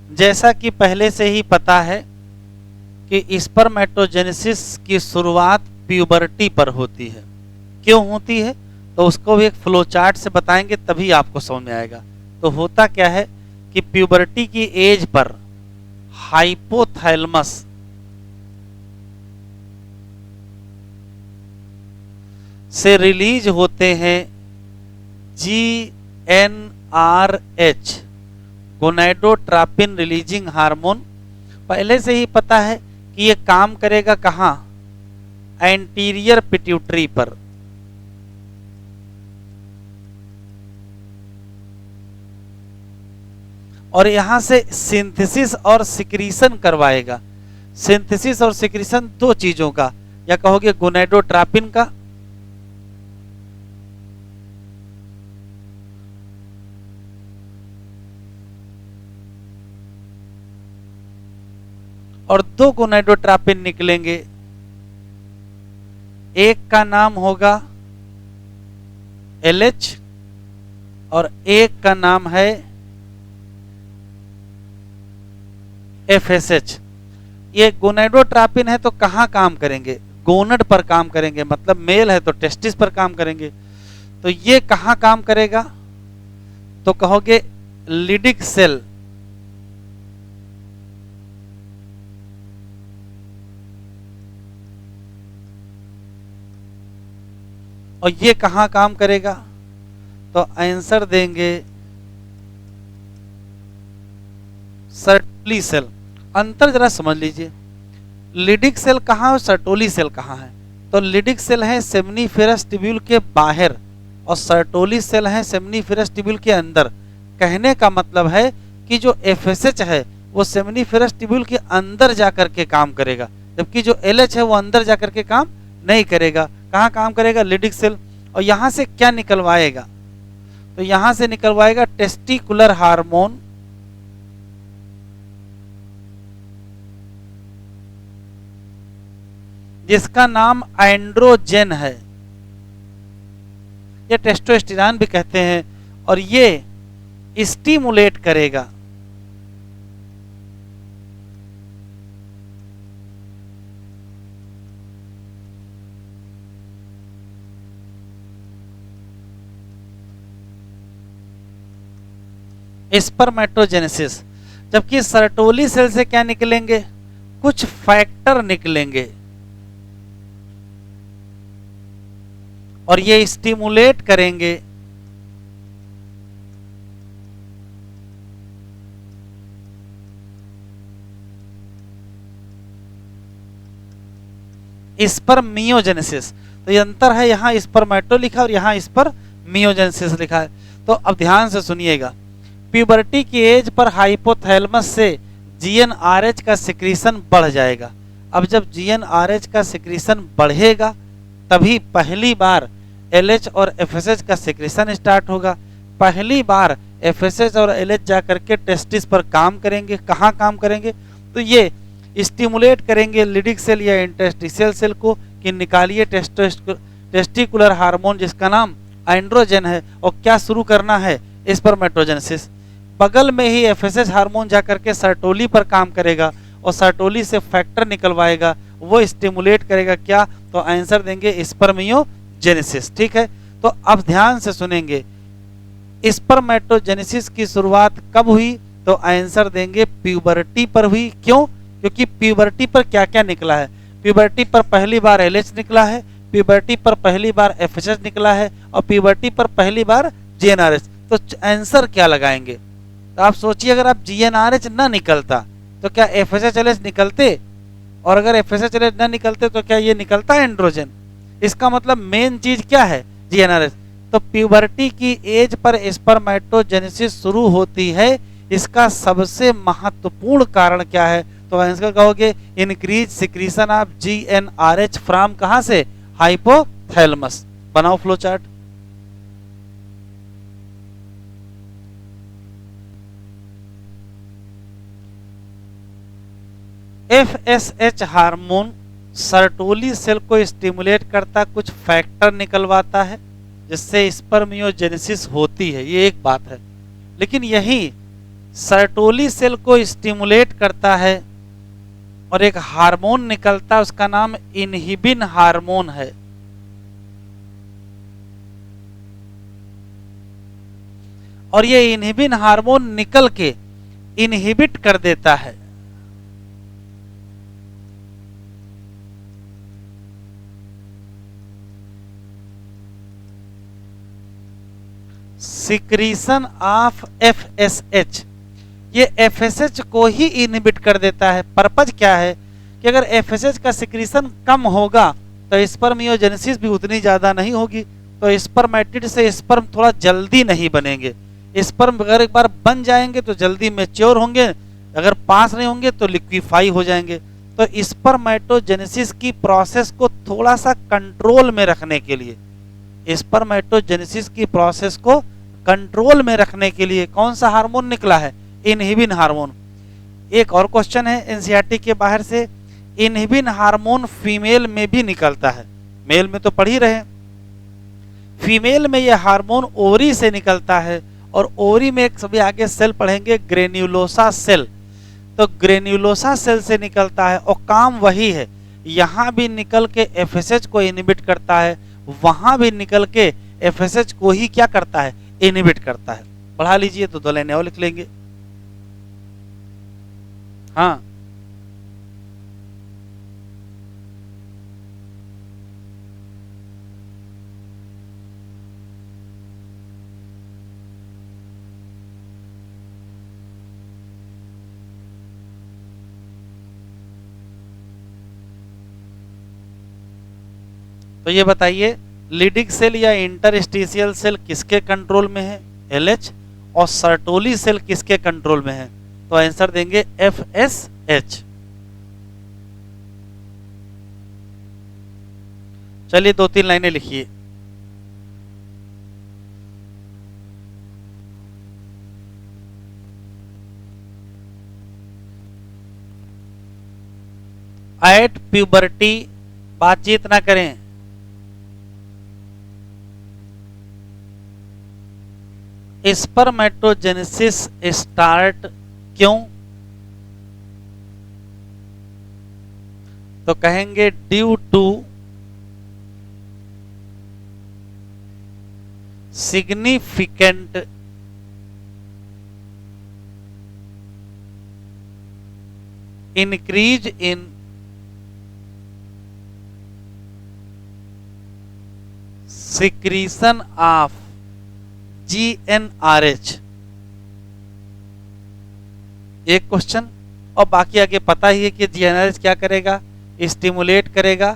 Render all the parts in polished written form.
जैसा कि पहले से ही पता है कि स्पर्मेटोजेनेसिस की शुरुआत प्यूबर्टी पर होती है। क्यों होती है तो उसको भी एक फ्लो चार्ट से बताएंगे, तभी आपको समझ में आएगा। तो होता क्या है कि प्यूबर्टी की एज पर हाइपोथैलेमस से रिलीज होते हैं GnRH, गोनैडोट्रोपिन रिलीजिंग हार्मोन। पहले से ही पता है कि ये काम करेगा कहाँ, एंटीरियर पिट्यूटरी पर। और यहां से सिंथेसिस और सिक्रीशन करवाएगा। सिंथेसिस और सिक्रीशन दो चीजों का, या कहोगे गोनैडोट्रोपिन का और दो गोनैडोट्रोपिन निकलेंगे। एक का नाम होगा LH और एक का नाम है FSH। ये गोनैडोट्रोपिन है तो कहाँ काम करेंगे, गोनड पर काम करेंगे, मतलब मेल है तो टेस्टिस पर काम करेंगे। तो ये कहाँ काम करेगा तो कहोगे लिडिक सेल, और ये कहाँ काम करेगा तो आंसर देंगे सर्टोली सेल। अंतर जरा समझ लीजिए, लिडिक सेल कहाँ है, सर्टोली सेल कहाँ है। तो लिडिक सेल है सेमनीफेरस ट्यूब्यूल के बाहर और सर्टोली सेल है सेमनीफेरस ट्यूब्यूल के अंदर। कहने का मतलब है कि जो FSH है वो सेमनीफेरस ट्यूब्यूल के अंदर जाकर के काम करेगा, जबकि जो LH है वो अंदर जाकर के काम नहीं करेगा। कहाँ काम करेगा, लिडिक सेल। और यहां से क्या निकलवाएगा तो यहां से निकलवाएगा टेस्टिकुलर हार्मोन, जिसका नाम एंड्रोजन है, ये टेस्टोस्टेरोन भी कहते हैं। और ये स्टिमुलेट करेगा स्पर्मेटोजेनेसिस। जबकि सर्टोली सेल से क्या निकलेंगे, कुछ फैक्टर निकलेंगे और ये स्टिमुलेट करेंगे स्पर्मियोजेनेसिस। तो ये अंतर है, यहां स्पर्मेटो लिखा और यहां स्पर्मियोजेनेसिस लिखा है। तो अब ध्यान से सुनिएगा, प्यूबर्टी की एज पर हाइपोथैलेमस से GnRH का सिक्रीशन बढ़ जाएगा। अब जब GnRH का सिक्रीशन बढ़ेगा तभी पहली बार LH और FSH का सिक्रीशन स्टार्ट होगा। पहली बार FSH और LH जाकर के टेस्टिस पर काम करेंगे। कहाँ काम करेंगे तो ये स्टिमुलेट करेंगे लिडिक सेल या इंटरस्टिशियल सेल को कि निकालिए टेस्टिकुलर हार्मोन जिसका नाम एंड्रोजन है, और क्या शुरू करना है, स्पर्मेटोजेनेसिस। बगल में ही FSH हार्मोन जाकर के सर्टोली पर काम करेगा और सर्टोली से फैक्टर निकलवाएगा, वो स्टिमुलेट करेगा क्या, तो आंसर देंगे स्पर्मियोजेनेसिस। ठीक है, तो अब ध्यान से सुनेंगे, स्पर्मेटोजेनेसिस की शुरुआत कब हुई तो आंसर देंगे प्यूबर्टी पर हुई। क्यों, क्योंकि प्यूबर्टी पर क्या क्या निकला है, प्यूबर्टी पर पहली बार LH निकला है, प्यूबर्टी पर पहली बार FSH निकला है और प्यूबर्टी पर पहली बार GnRH। तो आंसर क्या लगाएंगे, तो आप सोचिए अगर आप GnRH ना निकलता तो क्या FSH LH निकलते, और अगर FSH LH ना निकलते तो क्या ये निकलता एंड्रोजन। इसका मतलब मेन चीज क्या है, GnRH। तो प्यूबर्टी की एज पर स्पर्मेटोजेनेसिस शुरू होती है, इसका सबसे महत्वपूर्ण कारण क्या है, तो आंसर कहोगे increase secretion of GnRH from कहां से, हाइपोथैलेमस। बनाओ flow chart. FSH hormone Sertoli cell को स्टिमुलेट करता, कुछ फैक्टर निकलवाता है जिससे स्पर्मियोजेनेसिस होती है, ये एक बात है। लेकिन यही सर्टोली सेल को स्टिमुलेट करता है और एक हार्मोन निकलता है, उसका नाम इनहिबिन हार्मोन है। और ये इनहिबिन हार्मोन निकल के इनहिबिट कर देता है सिक्रीशन ऑफ FSH। ये FSH को ही इनहिबिट कर देता है। पर्पज क्या है कि अगर FSH का सिक्रीशन कम होगा तो स्पर्मियोजेनेसिस भी उतनी ज्यादा नहीं होगी, तो स्पर्मेटिड से स्पर्म थोड़ा जल्दी नहीं बनेंगे। स्पर्म अगर एक बार बन जाएंगे तो जल्दी मैच्योर होंगे, अगर पास नहीं होंगे तो लिक्विफाई हो जाएंगे। तो स्पर्मेटोजेनेसिस की प्रोसेस को थोड़ा सा कंट्रोल में रखने के लिए, स्पर्मेटोजेनेसिस की प्रोसेस को कंट्रोल में रखने के लिए कौन सा हार्मोन निकला है? Inhibin hormone. एक और क्वेश्चन है एनसीईआरटी के बाहर से, इनहिबिन हार्मोन फीमेल में भी निकलता है, मेल में तो पढ़ ही रहे। फीमेल में यह हार्मोन ओवरी से निकलता है और ओवरी में एक सभी आगे सेल पढ़ेंगे ग्रेन्युलोसा सेल, तो ग्रेन्युलोसा सेल से निकलता है और काम वही है। यहां भी निकल के FSH को इनहिबिट करता है, वहां भी निकल के FSH को ही क्या करता है? इनहिबिट करता है। पढ़ा लीजिए तो 2 लाइनें और लिख लेंगे। हाँ, तो ये बताइए लीडिंग सेल या इंटरस्टिशियल सेल किसके कंट्रोल में है? LH। और सर्टोली सेल किसके कंट्रोल में है? तो आंसर देंगे FSH। चलिए 2-3 लाइनें लिखिए। एट प्यूबर्टी बातचीत ना करें। स्पर्मेटोजेनेसिस स्टार्ट क्यों? तो कहेंगे due to significant increase in secretion of GnRH। एक क्वेश्चन, और बाकी आगे पता ही है कि GnRH क्या करेगा? स्टिमुलेट करेगा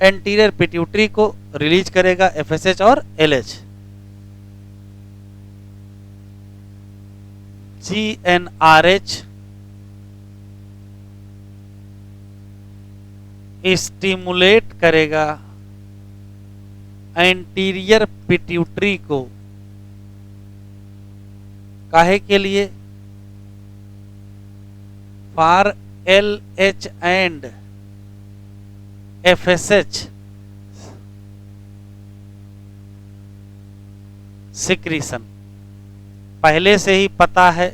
एंटीरियर पिट्यूटरी को, रिलीज करेगा FSH और LH। GnRH स्टिमुलेट करेगा एंटीरियर पिट्यूटरी को, काहे के लिए? For LH and FSH secretion. पहले से ही पता है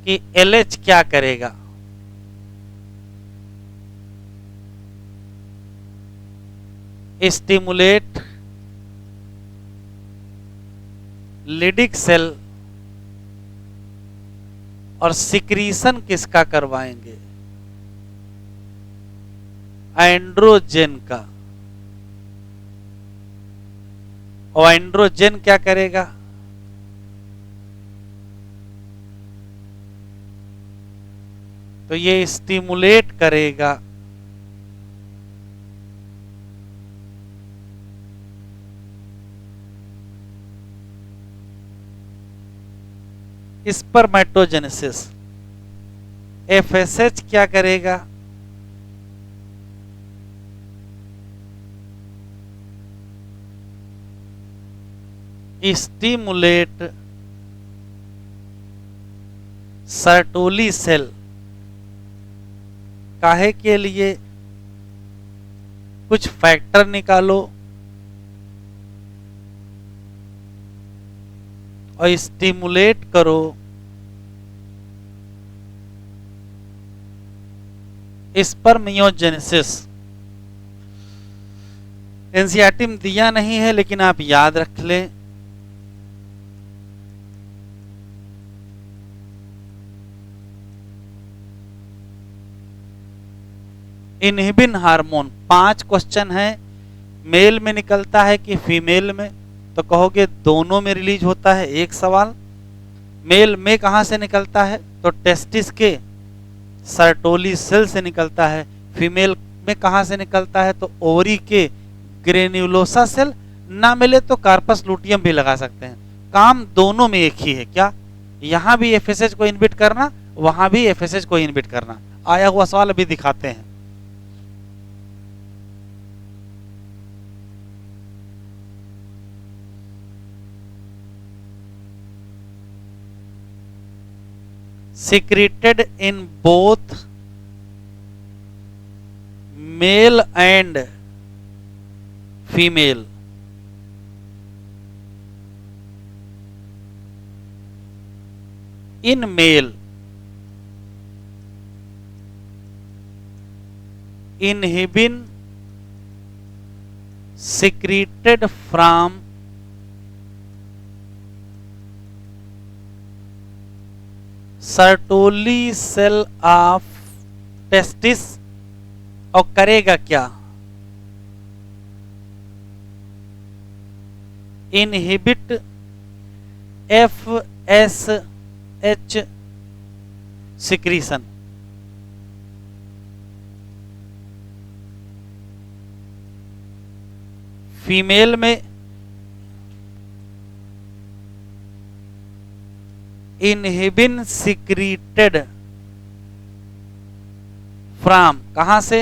कि LH क्या करेगा, स्टिमुलेट लिडिक सेल, और सिक्रीशन किसका करवाएंगे? एंड्रोजन का। और एंड्रोजन क्या करेगा? तो ये स्टिमुलेट करेगा स्पर्मेटोजेनेसिस। FSH क्या करेगा? स्टिमुलेट सर्टोली सेल, काहे के लिए? कुछ फैक्टर निकालो और स्टिमुलेट करो स्पर्मियोजेनेसिस। एनसीईआरटी में दिया नहीं है लेकिन आप याद रख लें। इनहिबिन हार्मोन 5 क्वेश्चन है। मेल में निकलता है कि फीमेल में, तो कहोगे दोनों में रिलीज होता है, एक सवाल। मेल में कहां से निकलता है, तो टेस्टिस के सर्टोली सेल से निकलता है। फीमेल में कहां से निकलता है, तो ओवरी के ग्रेन्युलोसा सेल। ना मिले तो कार्पस लूटियम भी लगा सकते हैं। काम दोनों में एक ही है। क्या, यहां भी एफएसएच को इनहिबिट करना, वहां भी एफएसएच को इनहिबिट करना। आया हुआ सवाल अभी दिखाते हैं। secreted in both male and female. In male, inhibin secreted from Sertoli cell of testis. और करेगा क्या, इनहिबिट एफएसएच सिक्रीशन। फीमेल में इनहिबिन सिक्रीटेड फ्रॉम, कहां से,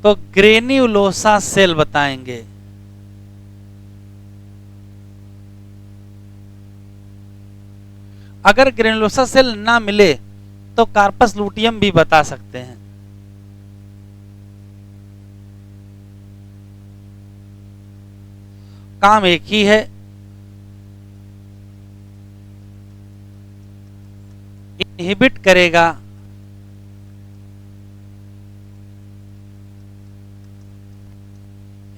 तो ग्रेन्युलोसा सेल बताएंगे। अगर ग्रेन्युलोसा सेल ना मिले तो कार्पस लूटियम भी बता सकते हैं। काम एक ही है। इनहिबिट करेगा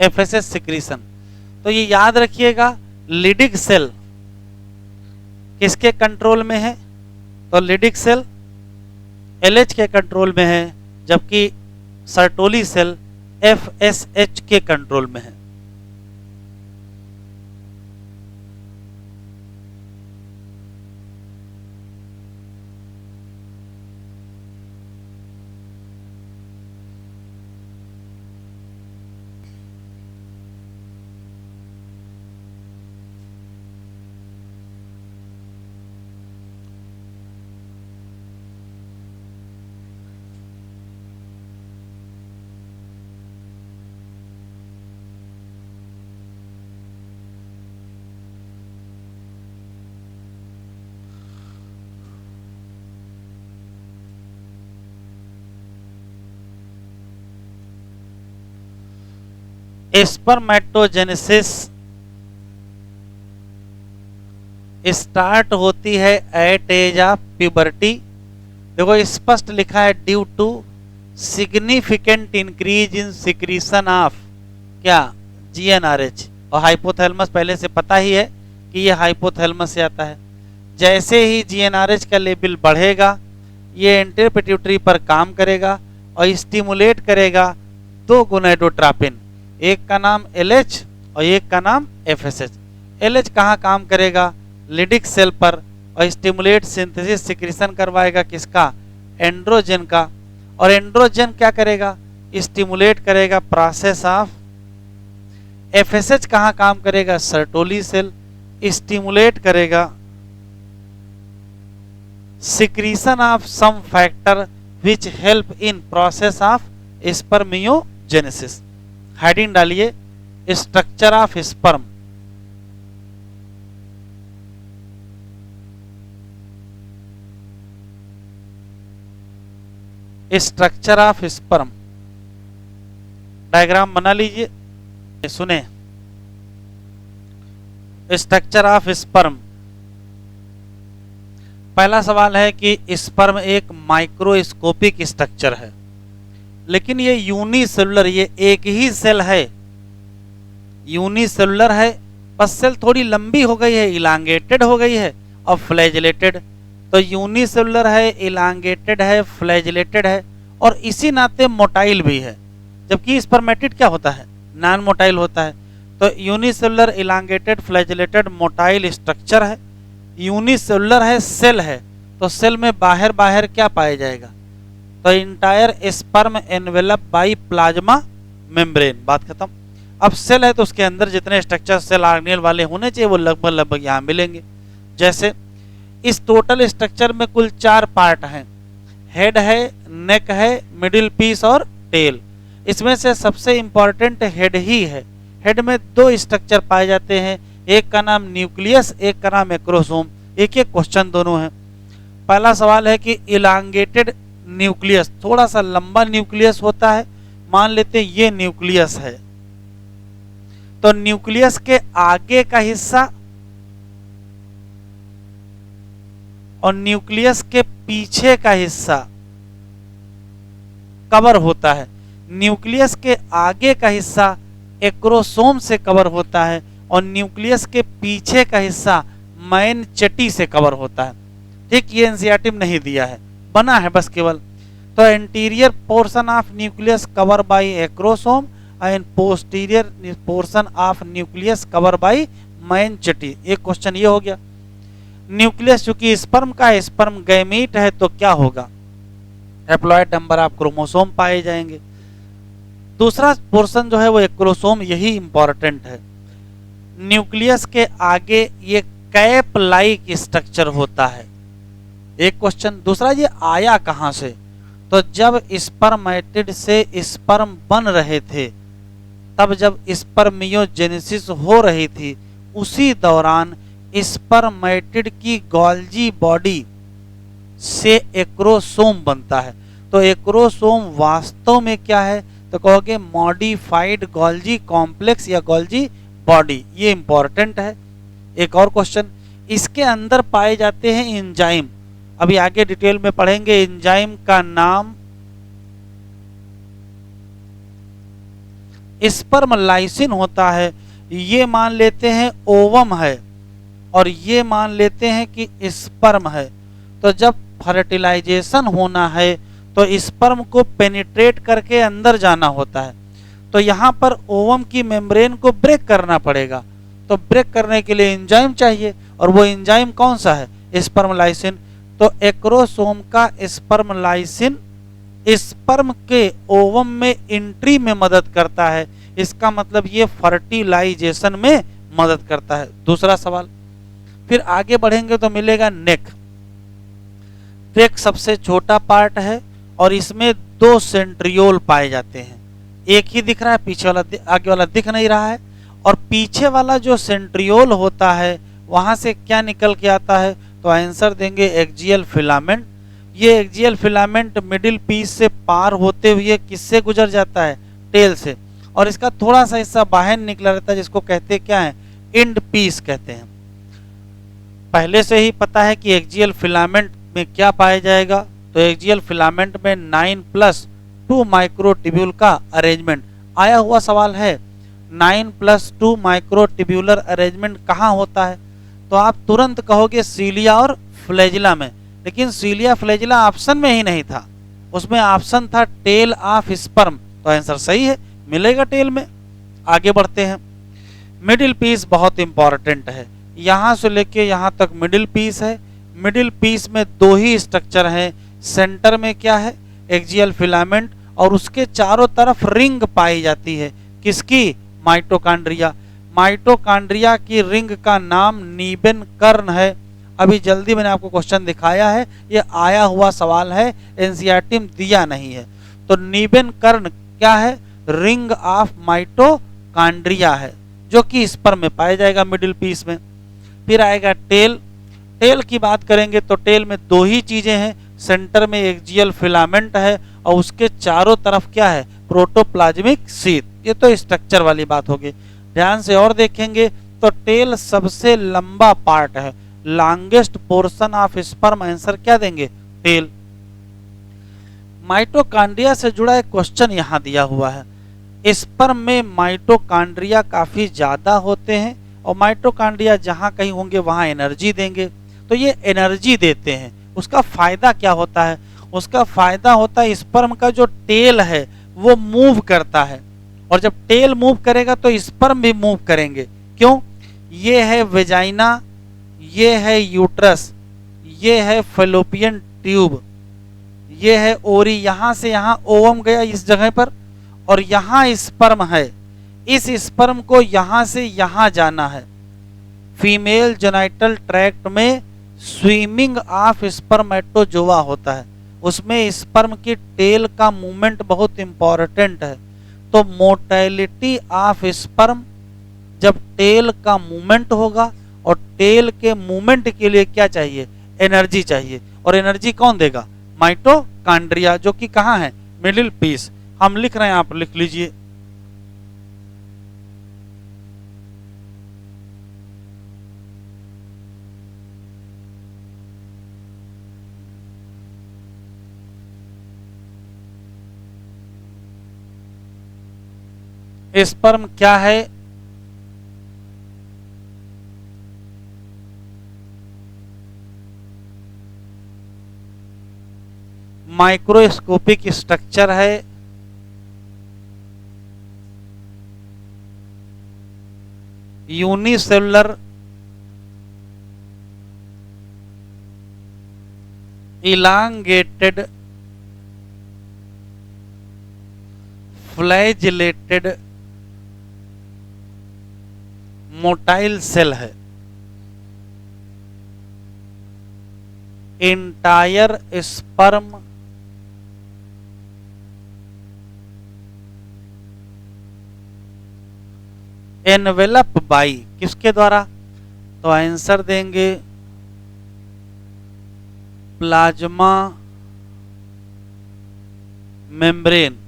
एफएसएच सिक्रीशन। तो ये याद रखिएगा, लिडिक सेल किसके कंट्रोल में है, तो लिडिक सेल एलएच के कंट्रोल में है, जबकि सर्टोली सेल एफएसएच के कंट्रोल में है। स्पर्मेटोजेनेसिस स्टार्ट होती है एट एज ऑफ प्यूबर्टी। देखो स्पष्ट लिखा है, due to significant increase in secretion of क्या, जीएनआरएच। और हाइपोथैलेमस पहले से पता ही है कि ये हाइपोथैलेमस से आता है। जैसे ही जीएनआरएच का लेवल बढ़ेगा, ये एंटीरियर पिट्यूटरी पर काम करेगा और स्टिमुलेट करेगा 2 गोनेडोट्रोपिन, एक का नाम एलएच और एक का नाम एफएसएच। एलएच कहाँ काम करेगा, लिडिक सेल पर, और स्टिमुलेट सिंथेसिस सिक्रीशन करवाएगा किसका, एंड्रोजन का। और एंड्रोजन क्या करेगा, स्टिमुलेट करेगा प्रोसेस ऑफ। एफएसएच कहाँ काम करेगा, सर्टोली सेल, स्टिमुलेट करेगा secretion of some factor which help in process of spermiogenesis. Heading डालिए, structure of sperm. Structure of sperm diagram बना लीजिए, सुने। Structure of sperm. पहला सवाल है कि स्पर्म एक माइक्रोस्कोपिक स्ट्रक्चर है, लेकिन ये यूनिसेलुलर, ये एक ही सेल है, यूनिसेलुलर है, बस सेल थोड़ी लंबी हो गई है, इलांगेटेड हो गई है और फ्लैजिलेटेड। तो यूनिसेलुलर है, इलांगेटेड है, फ्लैजिलेटेड है और इसी नाते मोटाइल भी है, जबकि स्पर्मेटिड क्या होता है, नॉन मोटाइल होता है। तो unicellular, elongated, flagellated, motile structure है। यूनिसेलुलर है, सेल है, तो सेल में बाहर बाहर क्या पाया जाएगा, तो entire sperm envelope by plasma membrane, बात खत्म। अब सेल है तो उसके अंदर जितने स्ट्रक्चर सेल ऑर्गेनेल वाले होने चाहिए वो लगभग लगभग यहाँ मिलेंगे। जैसे इस टोटल स्ट्रक्चर में कुल 4 पार्ट हैं, हेड है, नेक है, मिडिल पीस और टेल। इसमें से सबसे इंपॉर्टेंट हेड ही है। हेड में 2 स्ट्रक्चर पाए जाते हैं, एक का नाम न्यूक्लियस, एक का नाम एक्रोसोम। एक एक क्वेश्चन दोनों है। पहला सवाल है कि इलांगेटेड न्यूक्लियस, थोड़ा सा लंबा न्यूक्लियस होता है, मान लेते हैं ये न्यूक्लियस है, तो न्यूक्लियस के आगे का हिस्सा और न्यूक्लियस के पीछे का हिस्सा कवर होता है। न्यूक्लियस के आगे का हिस्सा एक्रोसोम से कवर होता है और न्यूक्लियस के पीछे का हिस्सा मैन चटी से कवर होता है। ठीक, ये एनसीईआरटी में नहीं दिया है, बना है बस केवल। तो anterior portion of nucleus cover by acrosome and posterior portion of nucleus cover by manchette. एक क्वेश्चन ये हो गया। न्यूक्लियस चूंकि स्पर्म का है, स्पर्म गैमीट है, तो क्या होगा, हैप्लॉइड नंबर ऑफ क्रोमोसोम पाए जाएंगे। दूसरा पोर्शन जो है वो एक्रोसोम, यही इंपॉर्टेंट है। न्यूक्लियस के आगे ये कैप लाइक स्ट्रक्चर होता है, एक क्वेश्चन। दूसरा, ये आया कहां से, तो जब स्पर्मेटिड से स्पर्म बन रहे थे, तब जब स्पर्मियोजेनेसिस हो रही थी, उसी दौरान स्पर्मेटिड की गोल्जी बॉडी से एक्रोसोम बनता है। तो एक्रोसोम वास्तव में क्या है, तो कहोगे मॉडिफाइड गोल्जी कॉम्प्लेक्स या गोल्जी बॉडी, ये इंपॉर्टेंट है। एक और क्वेश्चन, इसके अंदर पाए जाते हैं एंजाइम, अभी आगे डिटेल में पढ़ेंगे। एंजाइम का नाम स्पर्मलाइसिन होता है। ये मान लेते हैं ओवम है और ये मान लेते हैं कि स्पर्म है। तो जब फर्टिलाइजेशन होना है तो स्पर्म को पेनिट्रेट करके अंदर जाना होता है, तो यहाँ पर ओवम की मेम्ब्रेन को ब्रेक करना पड़ेगा। तो ब्रेक करने के लिए एंजाइम चाहिए, और वो एंजाइम कौन सा है, स्पर्मलाइसिन। तो एक्रोसोम का स्पर्मलाइसिन स्पर्म के ओवम में एंट्री में मदद करता है, इसका मतलब ये फर्टिलाइजेशन में मदद करता है। दूसरा सवाल, फिर आगे बढ़ेंगे तो मिलेगा नेक। नेक सबसे छोटा पार्ट है और इसमें 2 सेंट्रियोल पाए जाते हैं। एक ही दिख रहा है, पीछे वाला आगे वाला दिख नहीं रहा है। और पीछे वाला जो सेंट्रियोल होता है वहां से क्या निकल के आता है, तो आंसर देंगे एक्जियल फिलामेंट। ये एक्जियल फिलामेंट मिडिल पीस से पार होते हुए किससे गुजर जाता है, टेल से, और इसका थोड़ा सा हिस्सा बाहर निकला रहता है, जिसको कहते हैं क्या है, एंड पीस कहते हैं। पहले से ही पता है कि एक्जियल फिलामेंट में क्या पाया जाएगा, तो एक्जियल फिलामेंट में 9+2 माइक्रोट्यूब्यूल का अरेंजमेंट आया हुआ सवाल है। 9+2 माइक्रोट्यूब्यूलर अरेंजमेंट कहाँ होता है, तो आप तुरंत कहोगे सीलिया और फ्लैजिला में, लेकिन सीलिया फ्लैजिला ऑप्शन में ही नहीं था, उसमें ऑप्शन था टेल ऑफ स्पर्म, तो आंसर सही है, मिलेगा टेल में। आगे बढ़ते हैं। मिडिल पीस बहुत इंपॉर्टेंट है, यहां से लेके यहां तक मिडिल पीस है। मिडिल पीस में 2 ही स्ट्रक्चर हैं, सेंटर में क्या है, एक्जियल फिलामेंट, और उसके चारों तरफ रिंग पाई जाती है, किसकी, माइटोकॉन्ड्रिया। माइटोकॉन्ड्रिया की रिंग का नाम नीबेन कर्न है। अभी जल्दी मैंने आपको क्वेश्चन दिखाया है, ये आया हुआ सवाल है, एनसीईआरटी में दिया नहीं है। तो नीबेन कर्न क्या है, रिंग ऑफ माइटोकॉन्ड्रिया है, जो कि स्पर्म में पाया जाएगा मिडिल पीस में। फिर आएगा टेल। टेल की बात करेंगे तो टेल में 2 ही चीजें हैं, सेंटर में एक्जियल फिलामेंट है और उसके चारों तरफ क्या है, प्रोटोप्लाज्मिक शीथ। ये तो स्ट्रक्चर वाली बात होगी। ध्यान से और देखेंगे तो टेल सबसे लंबा पार्ट है, longest portion of sperm, answer क्या देंगे, टेल। माइटोकॉन्ड्रिया से जुड़ा एक क्वेश्चन यहां दिया हुआ है। स्पर्म में माइटोकॉन्ड्रिया काफी ज्यादा होते हैं और माइटोकॉन्ड्रिया जहां कहीं होंगे वहां एनर्जी देंगे। तो ये एनर्जी देते हैं, उसका फायदा क्या होता है, उसका फायदा होता है स्पर्म का जो टेल है वो मूव करता है, और जब टेल मूव करेगा तो स्पर्म भी मूव करेंगे। क्यों, ये है वेजाइना, ये है यूट्रस, ये है फेलोपियन ट्यूब, ये है ओरी, यहां से यहां ओवम गया इस जगह पर, और यहां स्पर्म है। इस स्पर्म को यहां से यहां जाना है। फीमेल जेनाइटल ट्रैक्ट में स्विमिंग ऑफ स्पर्मेटोजोआ होता है, उसमें स्पर्म की टेल का मूवमेंट बहुत इंपॉर्टेंट है। तो मोटेलिटी ऑफ स्पर्म, जब टेल का मूवमेंट होगा, और टेल के मूवमेंट के लिए क्या चाहिए, एनर्जी चाहिए, और एनर्जी कौन देगा, माइटोकॉन्ड्रिया, जो कि कहां है, मिडिल पीस। हम लिख रहे हैं, आप लिख लीजिए। स्पर्म क्या है, माइक्रोस्कोपिक स्ट्रक्चर है, unicellular elongated flagellated motile cell है। इंटायर स्पर्म एनवेलप बाई, किसके द्वारा, तो आंसर देंगे प्लाज्मा मेम्ब्रेन।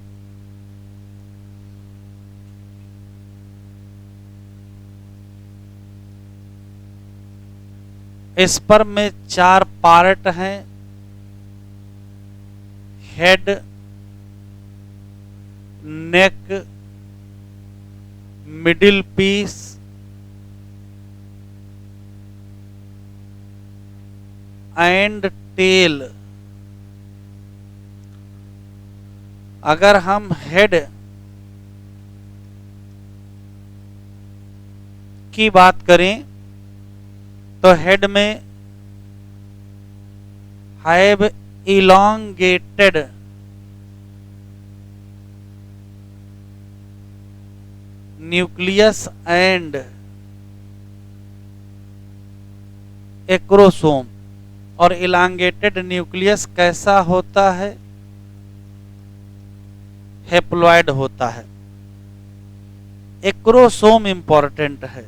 स्पर्म में 4 पार्ट हैं, head, neck, middle piece, and tail. अगर हम हेड की बात करें तो हेड में have elongated nucleus and acrosome. और इलांगेटेड न्यूक्लियस कैसा होता है, हेप्लॉइड होता है। एक्रोसोम इंपॉर्टेंट है।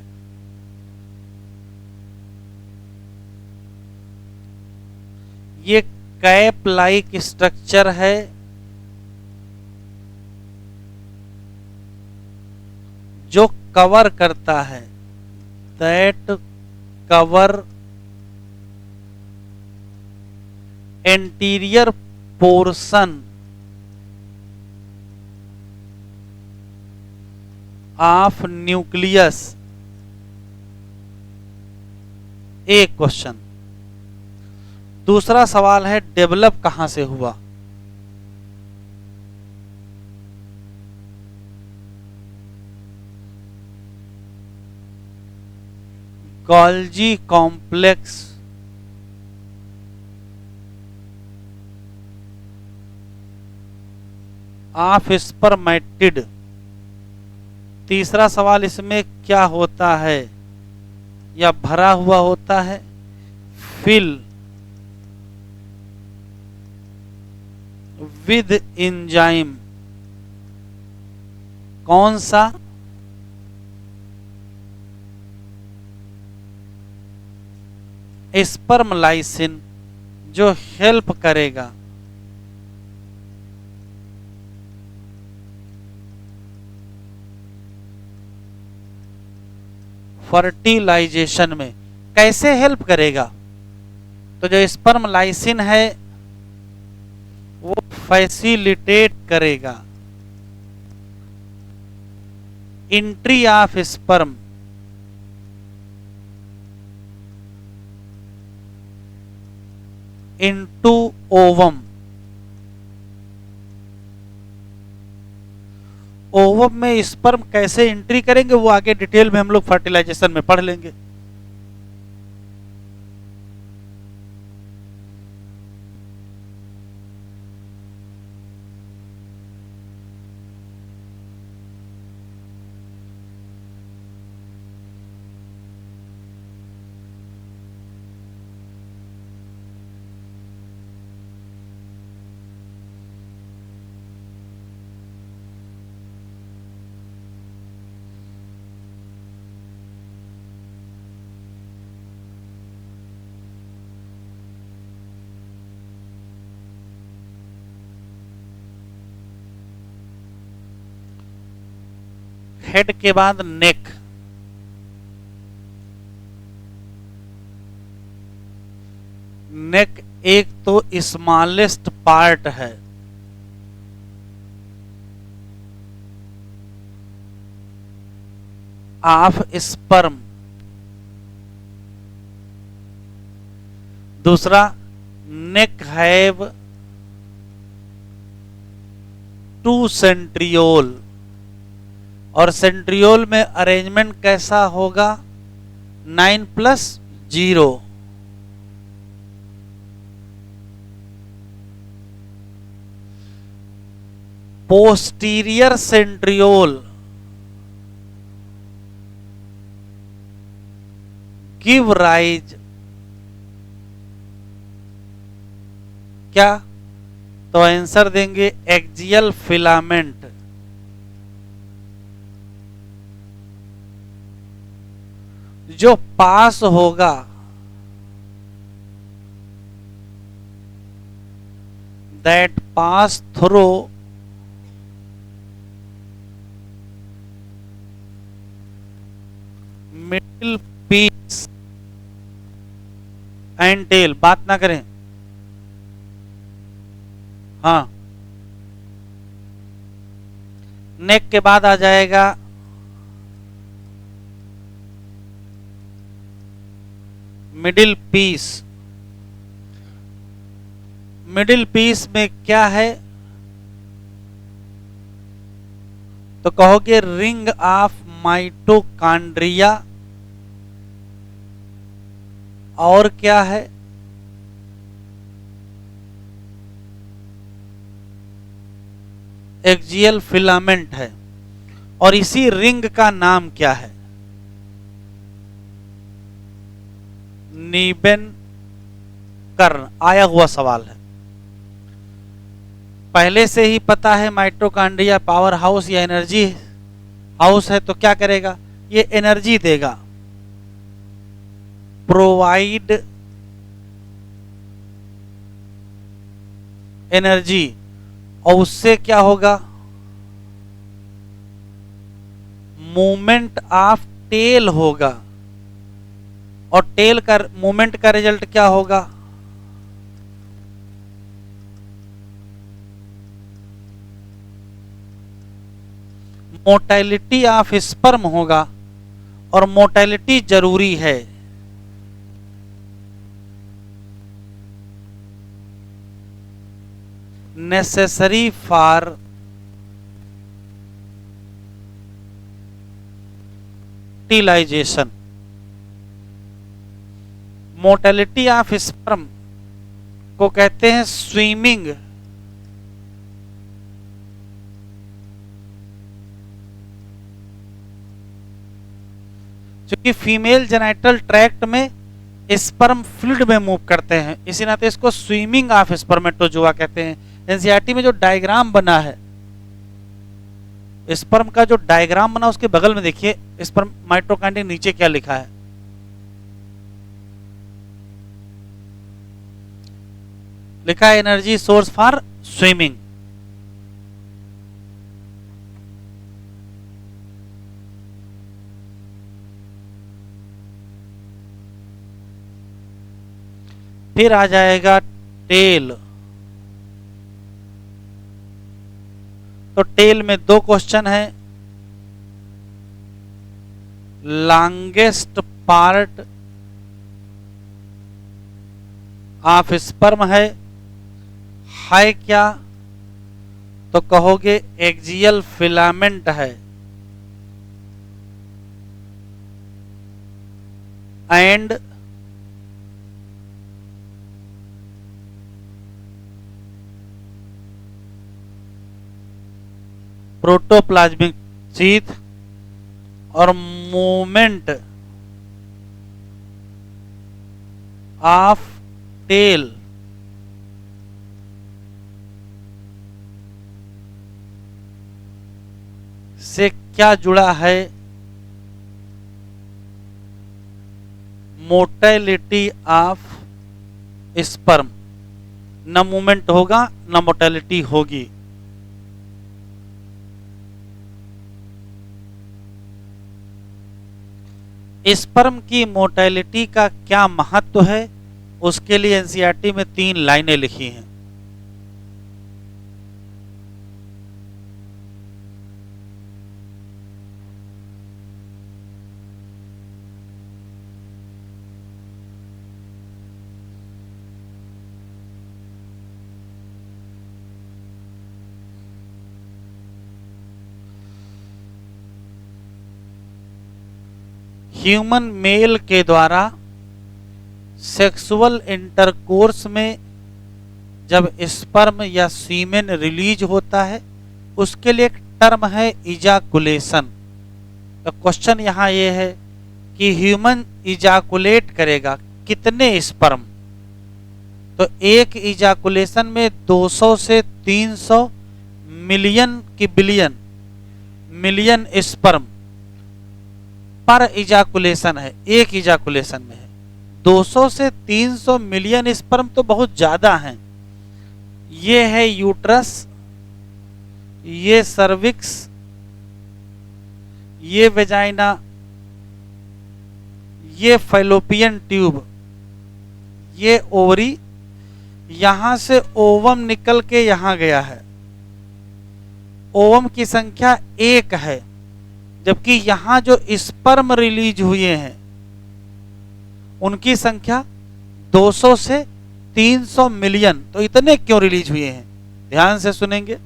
ये कैप लाइक स्ट्रक्चर है, जो कवर करता है, that cover anterior portion of nucleus. एक क्वेश्चन। दूसरा सवाल है डेवलप कहां से हुआ, गोल्जी कॉम्प्लेक्स ऑफ स्पर्मेटिड। तीसरा सवाल इसमें क्या होता है, या भरा हुआ होता है, फिल विद एंजाइम। कौन सा, स्पर्म लाइसिन, जो हेल्प करेगा फर्टिलाइजेशन में। कैसे हेल्प करेगा? तो जो स्पर्म लाइसिन है वो फैसिलिटेट करेगा entry of sperm into ovum. Ovum में स्पर्म कैसे एंट्री करेंगे वो आगे डिटेल में हम लोग फर्टिलाइजेशन में पढ़ लेंगे। हेड के बाद नेक। नेक एक तो स्मॉलेस्ट पार्ट है, ऑफ स्पर्म। दूसरा, नेक हैव 2 सेंट्रियोल, और सेंट्रियोल में अरेंजमेंट कैसा होगा? 9+0। पोस्टीरियर सेंट्रियोल गिव राइज क्या? तो आंसर देंगे एक्सियल फिलामेंट। जो पास होगा that pass through middle piece and tail. बात ना करें, हाँ। नेक के बाद आ जाएगा मिडिल पीस। मिडिल पीस में क्या है? तो कहोगे रिंग ऑफ माइटोकॉन्ड्रिया। और क्या है? एक्सियल फिलामेंट है। और इसी रिंग का नाम क्या है? नीबेन कर्ण। आया हुआ सवाल है, पहले से ही पता है माइटोकॉन्ड्रिया पावर हाउस या एनर्जी हाउस है, तो क्या करेगा? ये एनर्जी देगा, प्रोवाइड एनर्जी। और उससे क्या होगा? मूवमेंट ऑफ टेल होगा, और टेल का मूवमेंट का रिजल्ट क्या होगा? मोटालिटी ऑफ स्पर्म होगा, और मोटालिटी जरूरी है। Necessary for fertilization. Motility of sperm को कहते हैं स्विमिंग। क्योंकि फीमेल जेनाइटल ट्रैक्ट में स्पर्म फ्लूइड में मूव करते हैं, इसी नाते इसको स्विमिंग ऑफ स्पर्मेटोजोआ कहते हैं। एनसीईआरटी में जो डायग्राम बना है स्पर्म का, जो डायग्राम बना उसके बगल में देखिए स्पर्म माइटोकॉन्ड्रिया नीचे क्या लिखा है? लिखा है एनर्जी सोर्स फॉर स्विमिंग। फिर आ जाएगा टेल। तो टेल में दो क्वेश्चन है। लॉन्गेस्ट पार्ट ऑफ स्पर्म है क्या? तो कहोगे एक्सियल फिलामेंट है। एंड प्रोटोप्लाज्मिक शीथ और मूवमेंट ऑफ टेल से क्या जुड़ा है? Mortality of sperm. न मूवमेंट होगा न मोटेलिटी होगी। स्पर्म की मोटेलिटी का क्या महत्व है? उसके लिए एनसीईआरटी में 3 लाइनें लिखी हैं। ह्यूमन मेल के द्वारा सेक्सुअल इंटरकोर्स में जब स्पर्म या सीमेन रिलीज होता है उसके लिए एक टर्म है इजाकुलेशन। तो क्वेश्चन यहाँ ये है कि ह्यूमन इजाकुलेट करेगा कितने स्पर्म? तो एक इजाकुलेशन में 200 से 300 मिलियन की मिलियन स्पर्म पर इजाकुलेशन है। एक इजाकुलेशन में है 200 से 300 मिलियन स्पर्म, तो बहुत ज्यादा हैं। ये है यूट्रस, ये सर्विक्स, ये वेजाइना, ये फैलोपियन ट्यूब, ये ओवरी, यहां से ओवम निकल के यहां गया है। ओवम की संख्या 1 है, जबकि यहां जो स्पर्म रिलीज हुए हैं उनकी संख्या 200 से 300 मिलियन। तो इतने क्यों रिलीज हुए हैं? ध्यान से सुनेंगे।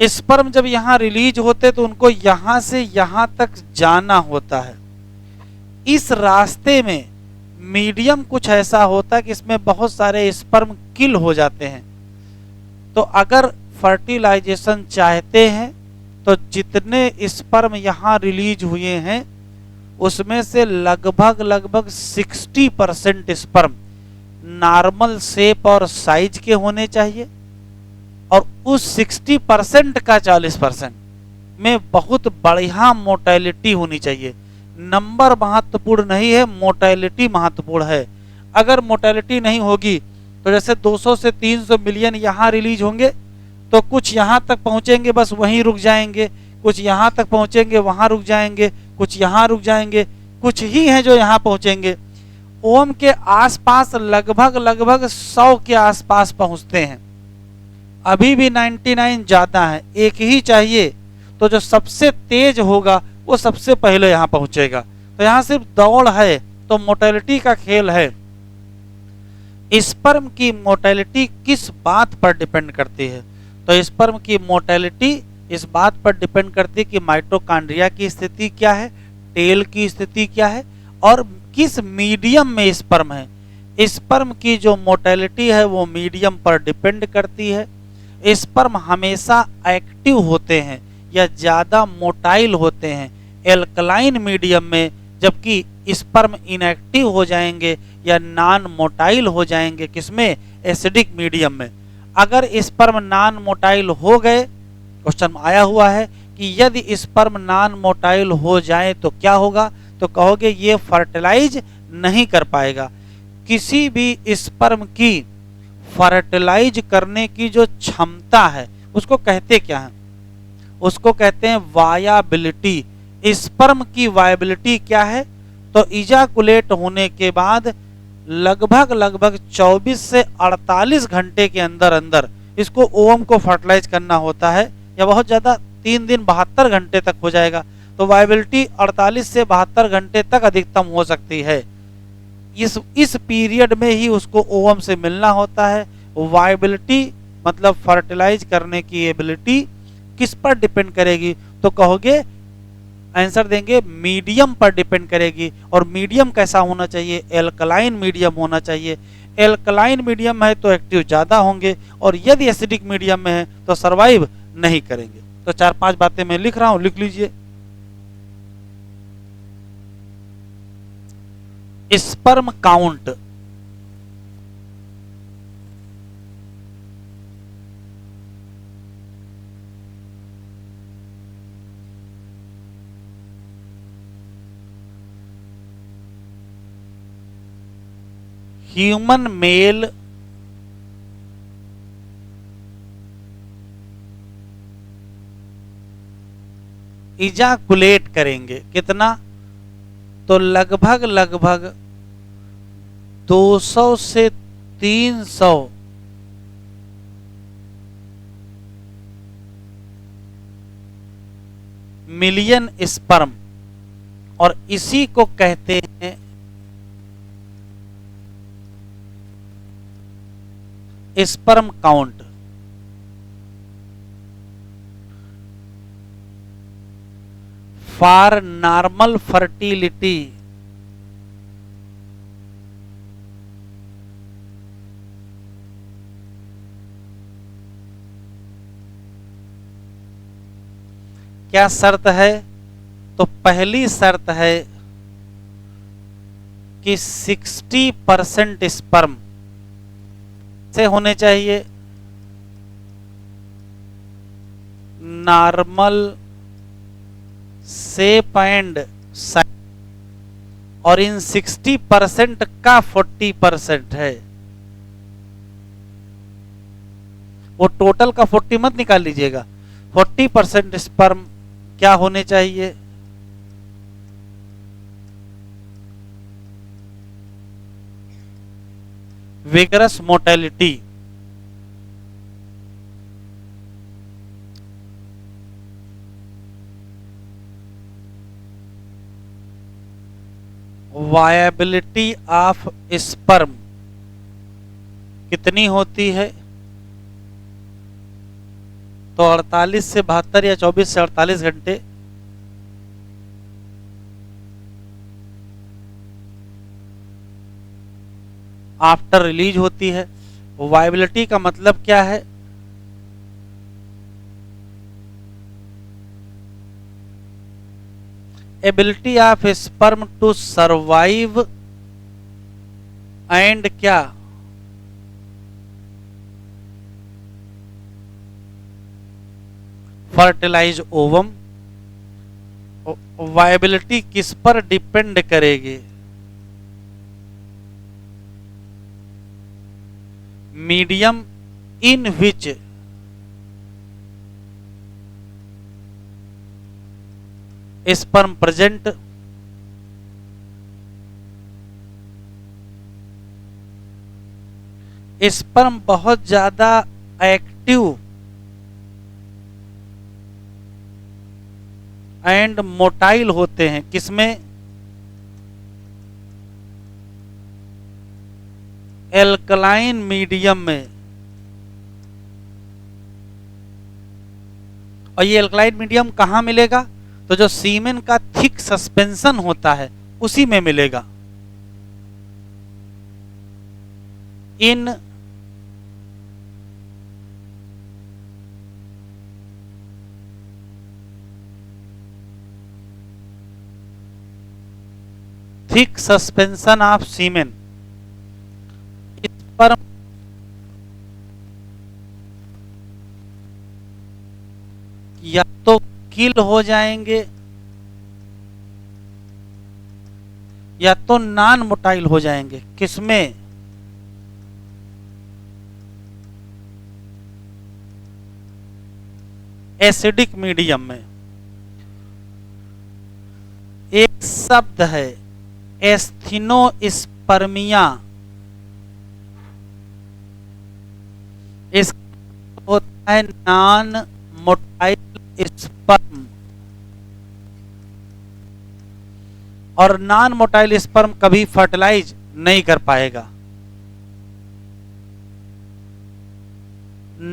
स्पर्म जब यहां रिलीज होते तो उनको यहां से यहां तक जाना होता है। इस रास्ते में मीडियम कुछ ऐसा होता है कि इसमें बहुत सारे स्पर्म किल हो जाते हैं। तो अगर फर्टिलाइजेशन चाहते हैं तो जितने स्पर्म यहां रिलीज हुए हैं उसमें से लगभग 60% स्पर्म नॉर्मल शेप और साइज के होने चाहिए, और उस 60% का 40% में बहुत बढ़िया मोटेलिटी होनी चाहिए। नंबर महत्वपूर्ण नहीं है, मोटेलिटी महत्वपूर्ण है। अगर मोटेलिटी नहीं होगी तो जैसे 200 से 300 मिलियन यहां रिलीज होंगे तो कुछ यहां तक पहुंचेंगे, बस वहीं रुक जाएंगे, कुछ यहां तक पहुंचेंगे वहां रुक जाएंगे, कुछ यहां रुक जाएंगे, कुछ ही हैं जो यहां पहुंचेंगे। ओम के आसपास लगभग 100 के आसपास पहुंचते हैं। अभी भी 99 ज्यादा है, एक ही चाहिए। तो जो सबसे तेज होगा वो सबसे पहले यहां पहुंचेगा। तो यहां सिर्फ दौड़ है, तो मोटेलिटी का खेल है। स्पर्म की मोटेलिटी किस बात पर डिपेंड करती है? तो स्पर्म की मोटेलिटी इस बात पर डिपेंड करती है कि माइटोकॉन्ड्रिया की स्थिति क्या है, टेल की स्थिति क्या है, और किस मीडियम में स्पर्म है। स्पर्म की जो मोटेलिटी है वो मीडियम पर डिपेंड करती है। स्पर्म हमेशा एक्टिव होते हैं या ज्यादा मोटाइल होते हैं एल्कलाइन मीडियम में, जबकि स्पर्म इनएक्टिव हो जाएंगे या नॉन मोटाइल हो जाएंगे किसमें? एसिडिक मीडियम में। अगर स्पर्म नॉन मोटाइल हो गए, क्वेश्चन आया हुआ है कि यदि स्पर्म नॉन मोटाइल हो जाए तो क्या होगा? तो कहोगे ये फर्टिलाइज नहीं कर पाएगा। किसी भी स्पर्म की फर्टिलाइज करने की जो क्षमता है उसको कहते क्या है? उसको कहते हैं वायाबिलिटी। स्पर्म की वायबिलिटी क्या है? तो इजाकुलेट होने के बाद लगभग 24 से 48 घंटे के अंदर अंदर इसको ओवम को फर्टिलाइज करना होता है, या बहुत ज्यादा 3 दिन 72 घंटे तक हो जाएगा। तो वायबिलिटी 48 से 72 घंटे तक अधिकतम हो सकती है। इस पीरियड में ही उसको ओवम से मिलना होता है। वायबिलिटी मतलब फर्टिलाइज करने की एबिलिटी किस पर डिपेंड करेगी? तो कहोगे, आंसर देंगे मीडियम पर डिपेंड करेगी। और मीडियम कैसा होना चाहिए? एल्कलाइन मीडियम होना चाहिए। एल्कलाइन मीडियम है तो एक्टिव ज्यादा होंगे, और यदि एसिडिक मीडियम में है तो सरवाइव नहीं करेंगे। तो 4-5 बातें मैं लिख रहा हूं, लिख लीजिए। स्पर्म काउंट, ह्यूमन मेल इजाकुलेट करेंगे कितना? तो लगभग 200 से 300 मिलियन स्पर्म, और इसी को कहते हैं sperm count. For normal fertility क्या शर्त है? तो पहली शर्त है कि 60% स्पर्म से होने चाहिए नॉर्मल शेप एंड साइज, और इन 60% का 40% है। वो टोटल का 40 मत निकाल लीजिएगा, 40% स्पर्म क्या होने चाहिए? Vigorous mortality. Viability of sperm कितनी होती है? तो 48 से 72 या 24 से 48 घंटे। आफ्टर रिलीज होती है। वायबिलिटी का मतलब क्या है? Ability of sperm to survive and क्या? Fertilise ovum. वायबिलिटी किस पर डिपेंड करेगी? Medium in which sperm present. Sperm बहुत ज्यादा एक्टिव एंड मोटाइल होते हैं, किसमें? एल्कलाइन मीडियम में। और ये एल्कलाइन मीडियम कहां मिलेगा? तो जो सीमेन का थिक सस्पेंशन होता है उसी में मिलेगा। इन थिक सस्पेंशन ऑफ सीमेन पर या तो किल हो जाएंगे या तो नॉन मोटाइल हो जाएंगे। किसमें? एसिडिक मीडियम में। एक शब्द है एस्थीनोस्पर्मिया, इस होता है नॉन मोटाइल स्पर्म, और नॉन मोटाइल स्पर्म कभी फर्टिलाइज नहीं कर पाएगा।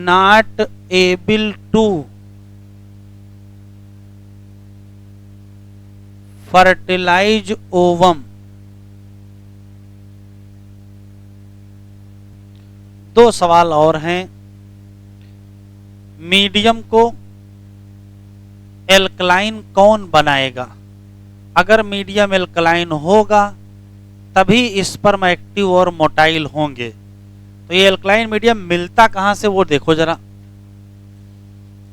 Not able to fertilize ovum. दो सवाल और हैं। मीडियम को एल्कलाइन कौन बनाएगा? अगर मीडियम एल्कलाइन होगा तभी स्पर्म एक्टिव और मोटाइल होंगे। तो ये एल्कलाइन मीडियम मिलता कहां से वो देखो जरा।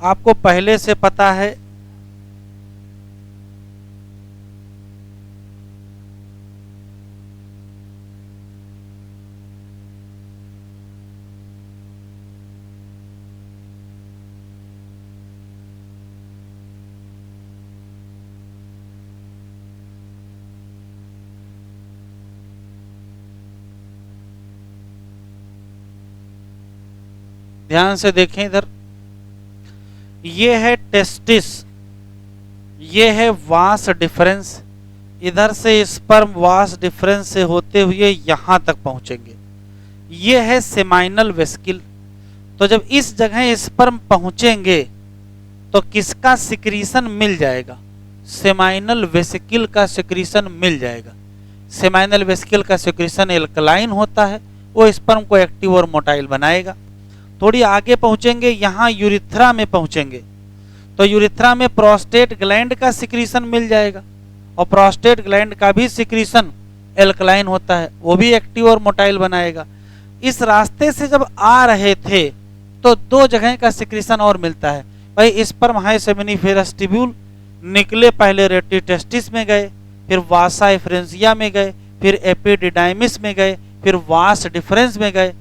आपको पहले से पता है ध्यान से देखें इधर, ये है टेस्टिस, ये है वास डिफरेंस, इधर से स्पर्म वास डिफरेंस से होते हुए यहां तक पहुंचेंगे। ये है सेमाइनल वेस्किल। तो जब इस जगह स्पर्म पहुंचेंगे तो किसका सिक्रीशन मिल जाएगा? सेमाइनल वेसिकल का सिक्रीशन मिल जाएगा। सेमाइनल वेसिकल का सिक्रीशन एल्कलाइन होता है, वो स्पर्म को एक्टिव और मोटाइल बनाएगा। थोड़ी आगे पहुंचेंगे, यहां यूरिथ्रा में पहुंचेंगे तो यूरिथ्रा में प्रोस्टेट ग्लैंड का सिक्रीशन मिल जाएगा, और प्रोस्टेट ग्लैंड का भी सिक्रीशन एल्कलाइन होता है, वो भी एक्टिव और मोटाइल बनाएगा। इस रास्ते से जब आ रहे थे तो दो जगह का सिक्रीशन और मिलता है। भाई स्पर्म है सेमिनिफेरस ट्यूब्यूल, निकले पहले रेटिटेस्टिस में गए, फिर वासा एफ्रेंसिया में गए, फिर एपिडिडाइमिस में गए, फिर वास डिफरेंस में गए।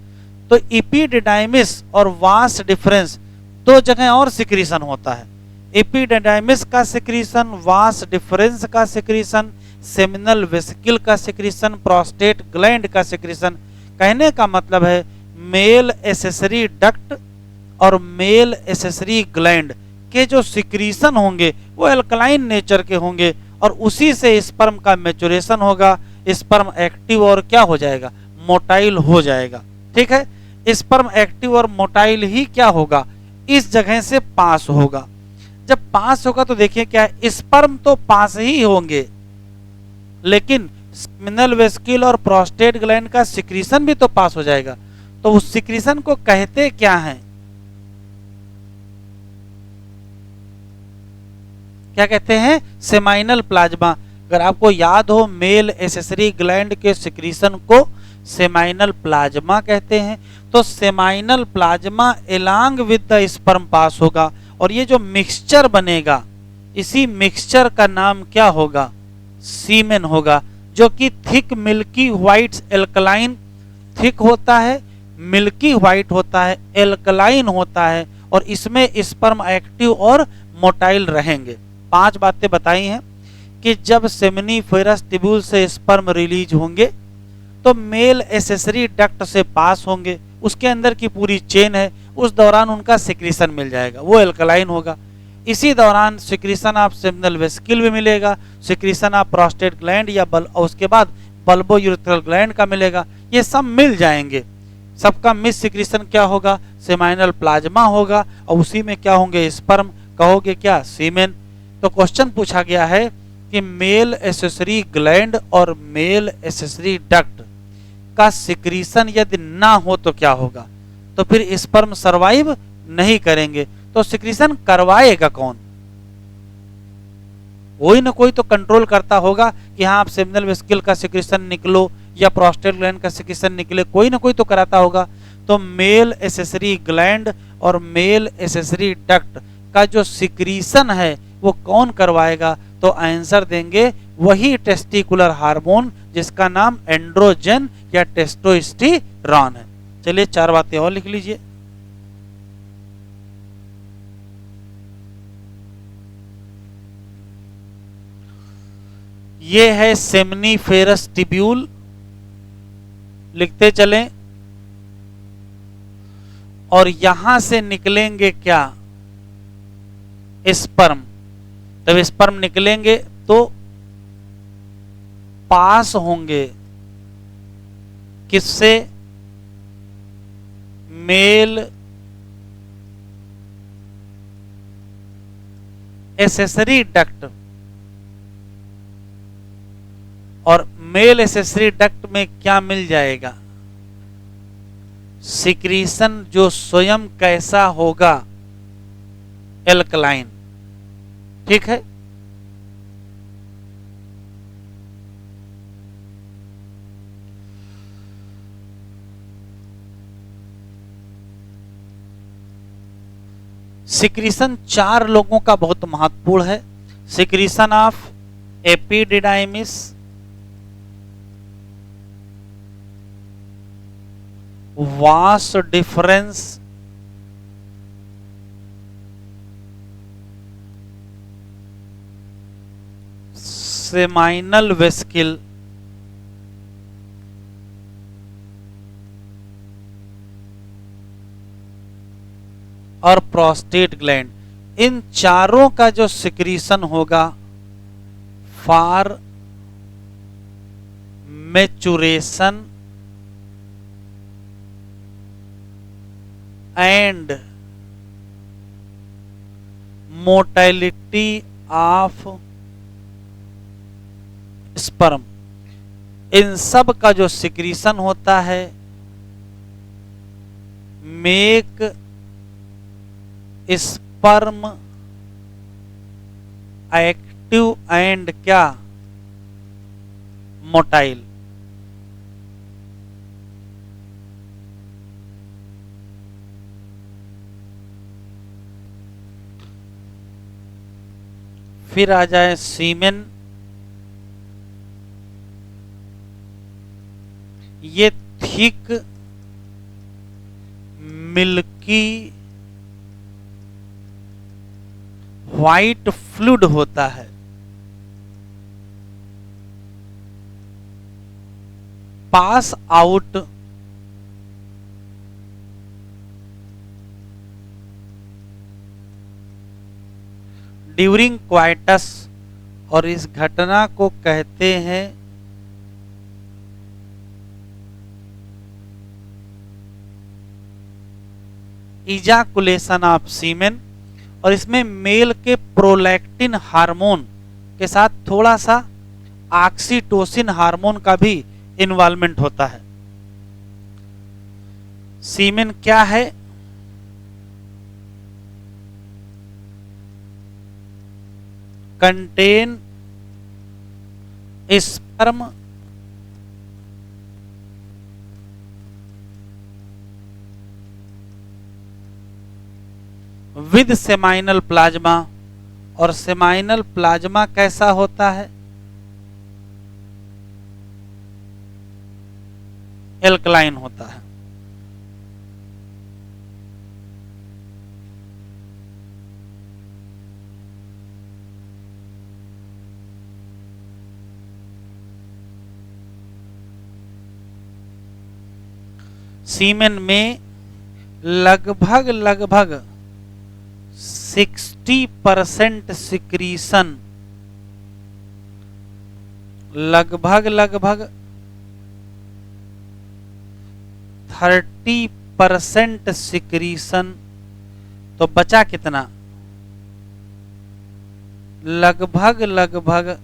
तो एपिडिडाइमिस और वास डिफरेंस दो जगह और सिक्रीशन होता है। एपिडिडाइमिस का सिक्रीशन, वास डिफरेंस का सिक्रीशन, सेमिनल वेसिकल का सिक्रीशन, प्रोस्टेट ग्लैंड का सिक्रीशन। कहने का मतलब है मेल एसेसरी डक्ट और मेल एसेसरी ग्लैंड के जो सिक्रीशन होंगे वो एल्कलाइन नेचर के होंगे, और उसी से स्पर्म का मैच्योरेशन होगा। स्पर्म एक्टिव और क्या हो जाएगा? मोटाइल हो जाएगा। ठीक है, स्पर्म एक्टिव और मोटाइल ही क्या होगा? इस जगह से पास होगा। जब पास होगा तो देखिए क्या है, स्पर्म तो पास ही होंगे, लेकिन सेमिनल वेसिकल और प्रोस्टेट ग्लैंड का सिक्रीशन भी तो पास हो जाएगा। तो उस सिक्रीशन को कहते क्या हैं? क्या कहते हैं? Seminal plasma. अगर आपको याद हो, मेल एसेसरी ग्लैंड के सिक्रीशन को सेमाइनल प्लाज्मा कहते हैं। तो seminal plasma along with the sperm pass होगा, और ये जो मिक्सचर बनेगा, इसी मिक्सचर का नाम क्या होगा? सीमेन होगा, जो कि thick milky white alkaline thick होता है, मिल्की व्हाइट होता है, एल्कलाइन होता है, और इसमें स्पर्म एक्टिव और मोटाइल रहेंगे। 5 बातें बताई हैं कि जब सेमिनिफेरस ट्यूब्यूल से स्पर्म रिलीज होंगे तो मेल एसेसरी डक्ट से पास होंगे, उसके अंदर की पूरी चेन है, उस दौरान उनका सिक्रीशन मिल जाएगा, वो एल्कलाइन होगा। इसी दौरान सिक्रीशन ऑफ सेमिनल वेसिकल भी मिलेगा, सिक्रीशन ऑफ प्रोस्टेट ग्लैंड या उसके बाद बल्बो यूरिथ्रल ग्लैंड का मिलेगा। ये सब मिल जाएंगे। सबका मिस सिक्रीशन क्या होगा? सेमाइनल प्लाज्मा होगा, और उसी में क्या होंगे? स्पर्म। कहोगे क्या? सीमेन। तो क्वेश्चन पूछा गया है कि मेल एसेसरी ग्लैंड और मेल एसेसरी डक्ट का सिक्रीशन यदि ना हो तो क्या होगा? तो फिर स्पर्म सर्वाइव नहीं करेंगे। तो सिक्रीशन करवाएगा कौन? कोई ना कोई तो कंट्रोल करता होगा कि हाँ आप सेमिनल वेसिकल का सिक्रीशन निकलो या प्रोस्टेट ग्लैंड का सिक्रीशन निकले, कोई ना कोई तो कराता होगा। तो मेल एसेसरी ग्लैंड और मेल एसेसरी डक्ट का जो सिक्रीशन है वो कौन करवाएगा? तो आंसर देंगे वही टेस्टिकुलर हार्मोन जिसका नाम एंड्रोजन या टेस्टोस्टेरोन है। चलिए 4 बातें और लिख लीजिए। ये है सेमनीफेरस टिब्यूल, लिखते चलें। और यहां से निकलेंगे क्या? स्पर्म। जब स्पर्म निकलेंगे तो पास होंगे किससे? Male accessory duct. और मेल एसेसरी डक्ट में क्या मिल जाएगा? सिक्रीशन जो स्वयं कैसा होगा? एल्कलाइन। ठीक है। सिक्रीशन 4 लोगों का बहुत महत्वपूर्ण है। Secretion of epididymis, vas deferens, seminal vesicle, और प्रोस्टेट ग्लैंड। इन चारों का जो सिक्रीशन होगा for maturation and motility of sperm, इन सब का जो सिक्रीशन होता है मेक स्पर्म एक्टिव एंड क्या? मोटाइल। फिर आ जाए सीमेन। ये थिक मिल्की व्हाइट फ्लूइड होता है। पास आउट ड्यूरिंग क्वाइटस, और इस घटना को कहते हैं इजाकुलेशन ऑफ सीमेन। और इसमें मेल के प्रोलैक्टिन हार्मोन के साथ थोड़ा सा ऑक्सीटोसिन हार्मोन का भी इन्वॉल्वमेंट होता है। सीमेन क्या है? Contain sperm with seminal plasma. और सेमाइनल प्लाज्मा कैसा होता है? एल्कलाइन होता है। सीमेन में लगभग 60% सिक्रीशन, लगभग 30% सिक्रीशन। तो बचा कितना? लगभग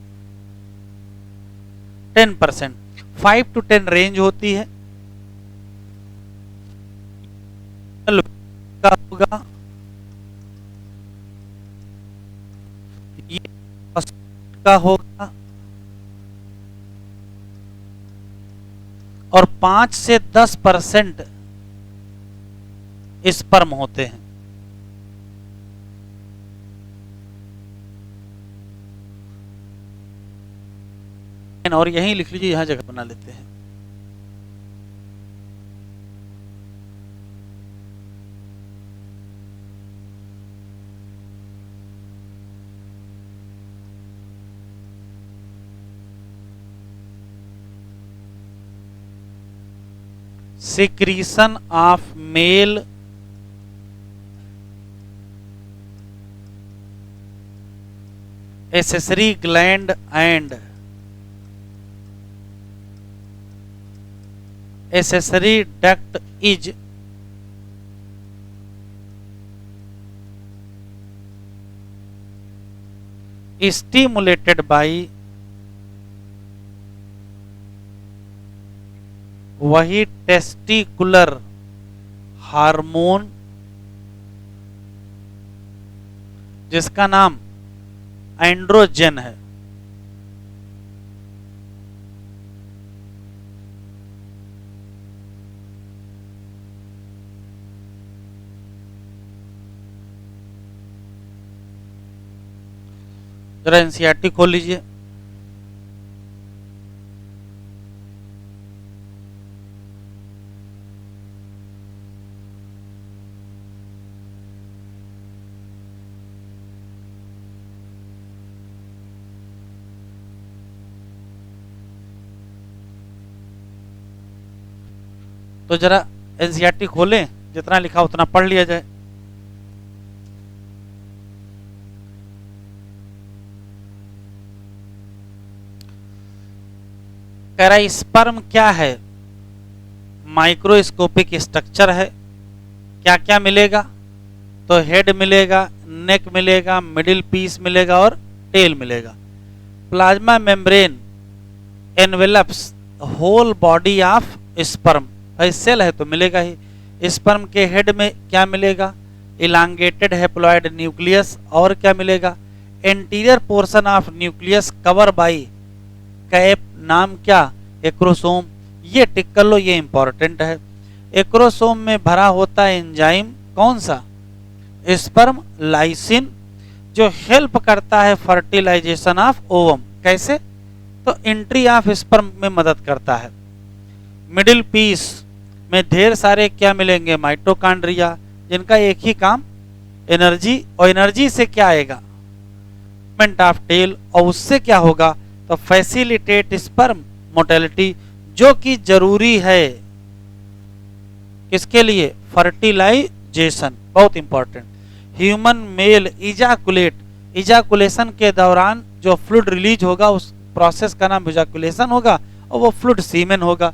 10%। 5 to 10 रेंज होती है। का होगा ये का होगा, और 5 से 10% स्पर्म होते हैं। और यहीं लिख लीजिए, यहां जगह बना लेते हैं। secretion of male accessory gland and accessory duct is stimulated by वही टेस्टिकुलर हार्मोन जिसका नाम एंड्रोजन है। जरा एनसीईआरटी खोल लीजिए। तो जरा एनसीईआरटी खोलें, जितना लिखा उतना पढ़ लिया जाए। कह रहा स्पर्म क्या है? माइक्रोस्कोपिक स्ट्रक्चर है। क्या क्या मिलेगा? तो हेड मिलेगा, नेक मिलेगा, मिडिल पीस मिलेगा और टेल मिलेगा। Plasma membrane envelops whole body of sperm, भाई सेल है तो मिलेगा ही। स्पर्म के हेड में क्या मिलेगा? Elongated haploid nucleus. और क्या मिलेगा? Anterior portion of nucleus cover by cap, नाम क्या? एक्रोसोम। ये टिक कर लो, ये इंपॉर्टेंट है। एक्रोसोम में भरा होता है एंजाइम, कौन सा? स्पर्म लाइसिन, जो हेल्प करता है फर्टिलाइजेशन ऑफ ओवम। कैसे? तो एंट्री ऑफ स्पर्म में मदद करता है। मिडिल पीस में ढेर सारे क्या मिलेंगे? माइटोकॉन्ड्रिया, जिनका एक ही काम एनर्जी, और एनर्जी से क्या आएगा? मूवमेंट ऑफ टेल, और उससे क्या होगा? तो फैसिलिटेट स्पर्म मोटेलिटी, जो कि जरूरी है किसके लिए? फर्टिलाइजेशन, बहुत इंपॉर्टेंट। ह्यूमन मेल इजाकुलेट, इजाकुलेशन के दौरान जो फ्लूइड रिलीज होगा उस प्रोसेस का नाम इजाकुलेशन होगा, और वो फ्लूइड सीमेन होगा।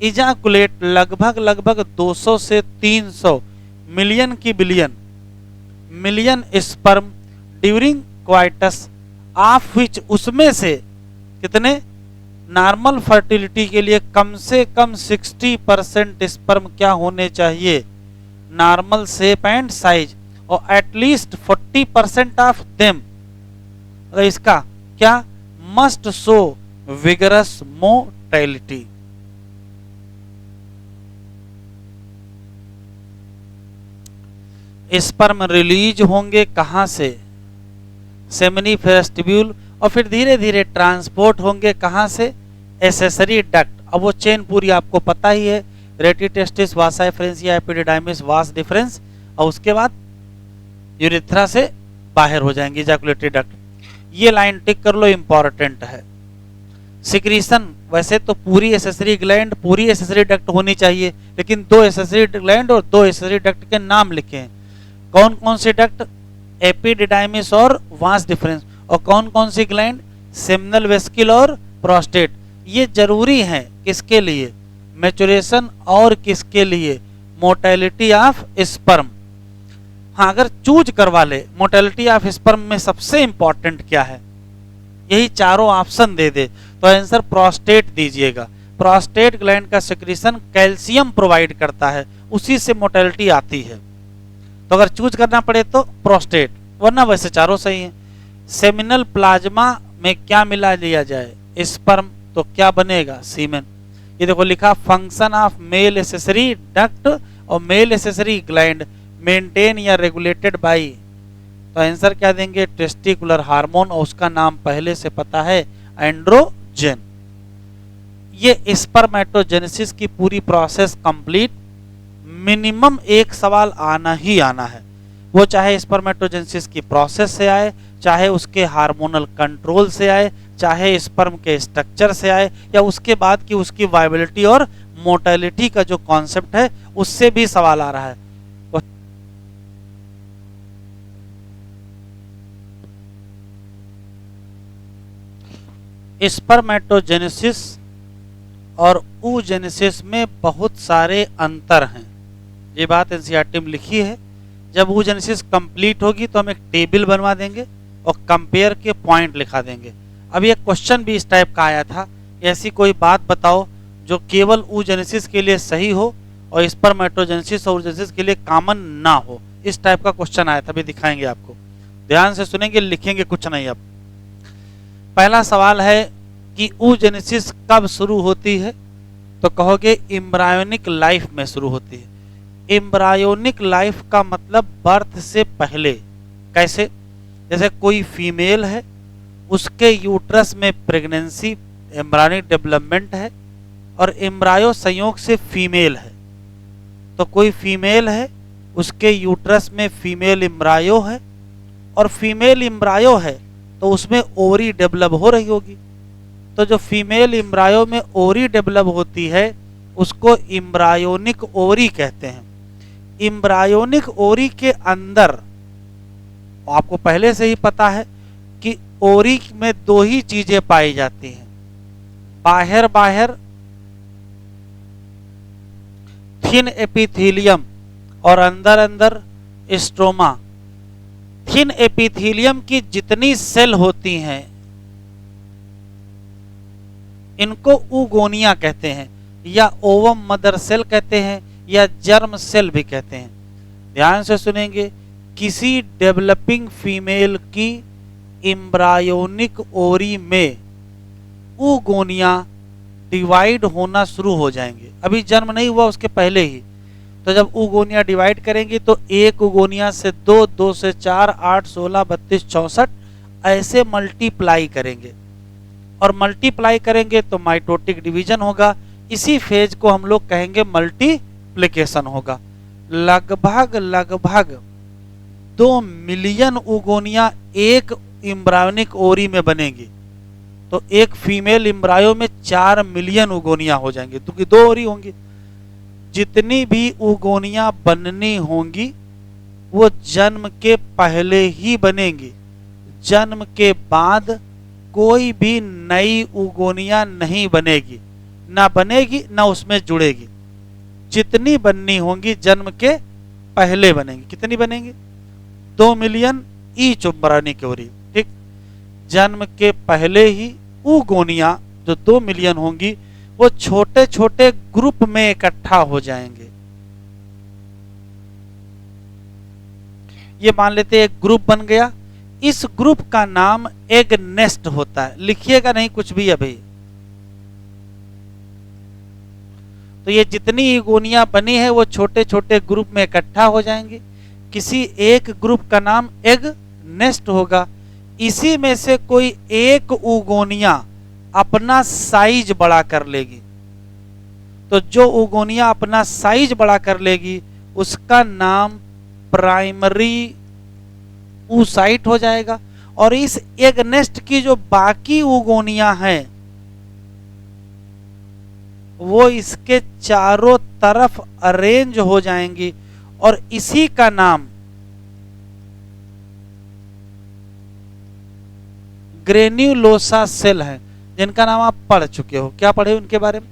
इजाकुलेट लगभग 200 से 300 मिलियन की million sperm during coitus, of which, उसमें से कितने? नॉर्मल फर्टिलिटी के लिए कम से कम 60% स्पर्म क्या होने चाहिए? नॉर्मल शेप एंड साइज, और एटलीस्ट 40% ऑफ देम, इसका क्या? Must show vigorous mortality. Sperm release होंगे कहां से? सेमिनिफेरस ट्यूब्यूल, और फिर धीरे धीरे ट्रांसपोर्ट होंगे कहां से? Accessory duct. अब वो चेन पूरी आपको पता ही है, रेटिटेस्टिस, वासा एफरेंसिया, एपिडिडाइमिस, वास डिफरेंस, और उसके बाद यूरेथ्रा से बाहर हो जाएंगे इजैकुलेटरी डक्ट। ये लाइन टिक कर लो, इंपॉर्टेंट है। सिक्रीशन, वैसे तो पूरी एसेसरी ग्लैंड, पूरी एसेसरी डक्ट होनी चाहिए, लेकिन 2 एसेसरी ग्लैंड और 2 एसेसरी डक्ट के नाम लिखे हैं। कौन कौन से डक्ट? एपिडिडाइमिस और वास डिफरेंस। और कौन कौन सी ग्लैंड? सेमिनल वेस्किल और प्रोस्टेट। ये जरूरी है किसके लिए? मैचुरेशन, और किसके लिए? Mortality of sperm. हाँ, अगर चूज करवा ले मोटेलिटी ऑफ स्पर्म में सबसे इंपॉर्टेंट क्या है, यही चारों ऑप्शन दे दे, तो आंसर प्रोस्टेट दीजिएगा। प्रोस्टेट ग्लैंड का सिक्रीशन कैल्शियम प्रोवाइड करता है, उसी से मोटेलिटी आती है। तो अगर चूज करना पड़े तो प्रोस्टेट, वरना वैसे चारों सही हैं। सेमिनल प्लाज्मा में क्या मिला लिया जाए? स्पर्म, तो क्या बनेगा? सीमेन। ये देखो लिखा, function of male accessory duct और मेल एसेसरी ग्लैंड मेंटेन या रेगुलेटेड बाई, तो आंसर क्या देंगे? टेस्टिकुलर हार्मोन, और उसका नाम पहले से पता है, एंड्रोजन। ये स्पर्मेटोजेनेसिस की पूरी प्रोसेस कंप्लीट। मिनिमम एक सवाल आना ही आना है, वो चाहे स्पर्मेटोजेनेसिस की प्रोसेस से आए, चाहे उसके हार्मोनल कंट्रोल से आए, चाहे स्पर्म के स्ट्रक्चर से आए, या उसके बाद की उसकी वायबिलिटी और मोर्टेलिटी का जो कॉन्सेप्ट है उससे भी सवाल आ रहा है। स्पर्मेटोजेनेसिस और oogenesis में बहुत सारे अंतर हैं, ये बात एनसीईआरटी में लिखी है। जब oogenesis कंप्लीट होगी तो हम एक टेबल बनवा देंगे और कंपेयर के पॉइंट लिखा देंगे। अब ये क्वेश्चन भी इस टाइप का आया था, ऐसी कोई बात बताओ जो केवल oogenesis के लिए सही हो और स्पर्मेटोजेनेसिस और oogenesis के लिए कॉमन ना हो। इस टाइप का क्वेश्चन आया था, अभी दिखाएंगे आपको, ध्यान से सुनेंगे, लिखेंगे कुछ नहीं। अब पहला सवाल है कि oogenesis कब शुरू होती है, तो कहोगे एम्ब्रायोनिक लाइफ में शुरू होती है। एम्ब्रायोनिक लाइफ का मतलब बर्थ से पहले। कैसे? जैसे कोई फीमेल है, उसके यूट्रस में प्रेगनेंसी एम्ब्रायोनिक डेवलपमेंट है और एम्ब्रायो संयोग से फीमेल है। तो कोई फीमेल है, उसके यूट्रस में फीमेल एम्ब्रायो है और फीमेल एम्ब्रायो है तो उसमें ओवरी डेवलप हो रही होगी। तो जो फीमेल एम्ब्रायो में ओवरी डेवलप होती है उसको एम्ब्रायोनिक ओवरी कहते हैं। एम्ब्रायोनिक ओवरी के अंदर आपको पहले से ही पता है कि ओवरी में दो ही चीजें पाई जाती हैं, बाहर बाहर थिन एपिथेलियम और अंदर अंदर स्ट्रोमा। थिन एपिथेलियम की जितनी सेल होती हैं इनको oogonia कहते हैं या ओवम मदर सेल कहते हैं या जर्म सेल भी कहते हैं। ध्यान से सुनेंगे, किसी डेवलपिंग फीमेल की एम्ब्रायोनिक ओवरी में oogonia डिवाइड होना शुरू हो जाएंगे। अभी जन्म नहीं हुआ उसके पहले ही। तो जब oogonia डिवाइड करेंगे तो एक oogonia से 2, 2 से 4, 8, 16, 32, 64 ऐसे मल्टीप्लाई करेंगे और मल्टीप्लाई करेंगे तो माइटोटिक डिवीजन होगा। इसी फेज को हम लोग कहेंगे मल्टीप्लिकेशन होगा। लगभग 2 मिलियन oogonia एक एम्ब्रायोनिक ओवरी में बनेगी। तो एक फीमेल एम्ब्रायो में 4 मिलियन oogonia हो जाएंगे, क्योंकि 2 ओवरी होंगी। जितनी भी oogonia बननी होंगी वो जन्म के पहले ही बनेंगी। जन्म के बाद कोई भी नई oogonia नहीं बनेगी, ना बनेगी ना उसमें जुड़ेगी। जितनी बननी होंगी जन्म के पहले बनेंगी। कितनी बनेंगी? 2 मिलियन ईच एम्ब्रायोनिक ओवरी। ठीक, जन्म के पहले ही oogonia जो 2 मिलियन होंगी वो छोटे छोटे ग्रुप में इकट्ठा हो जाएंगे। ये मान लेते एक ग्रुप बन गया, इस ग्रुप का नाम एग नेस्ट होता है। लिखिएगा नहीं कुछ भी अभी। तो ये जितनी oogonia बनी है वो छोटे छोटे ग्रुप में इकट्ठा हो जाएंगे। किसी एक ग्रुप का नाम एग नेस्ट होगा। इसी में से कोई एक oogonia अपना साइज बड़ा कर लेगी। तो जो oogonia अपना साइज बड़ा कर लेगी उसका नाम प्राइमरी oocyte हो जाएगा। और इस एग नेस्ट की जो बाकी oogonia है वो इसके चारों तरफ अरेंज हो जाएंगी और इसी का नाम ग्रेन्युलोसा सेल है, जिनका नाम आप पढ़ चुके हो। क्या पढ़े उनके बारे में?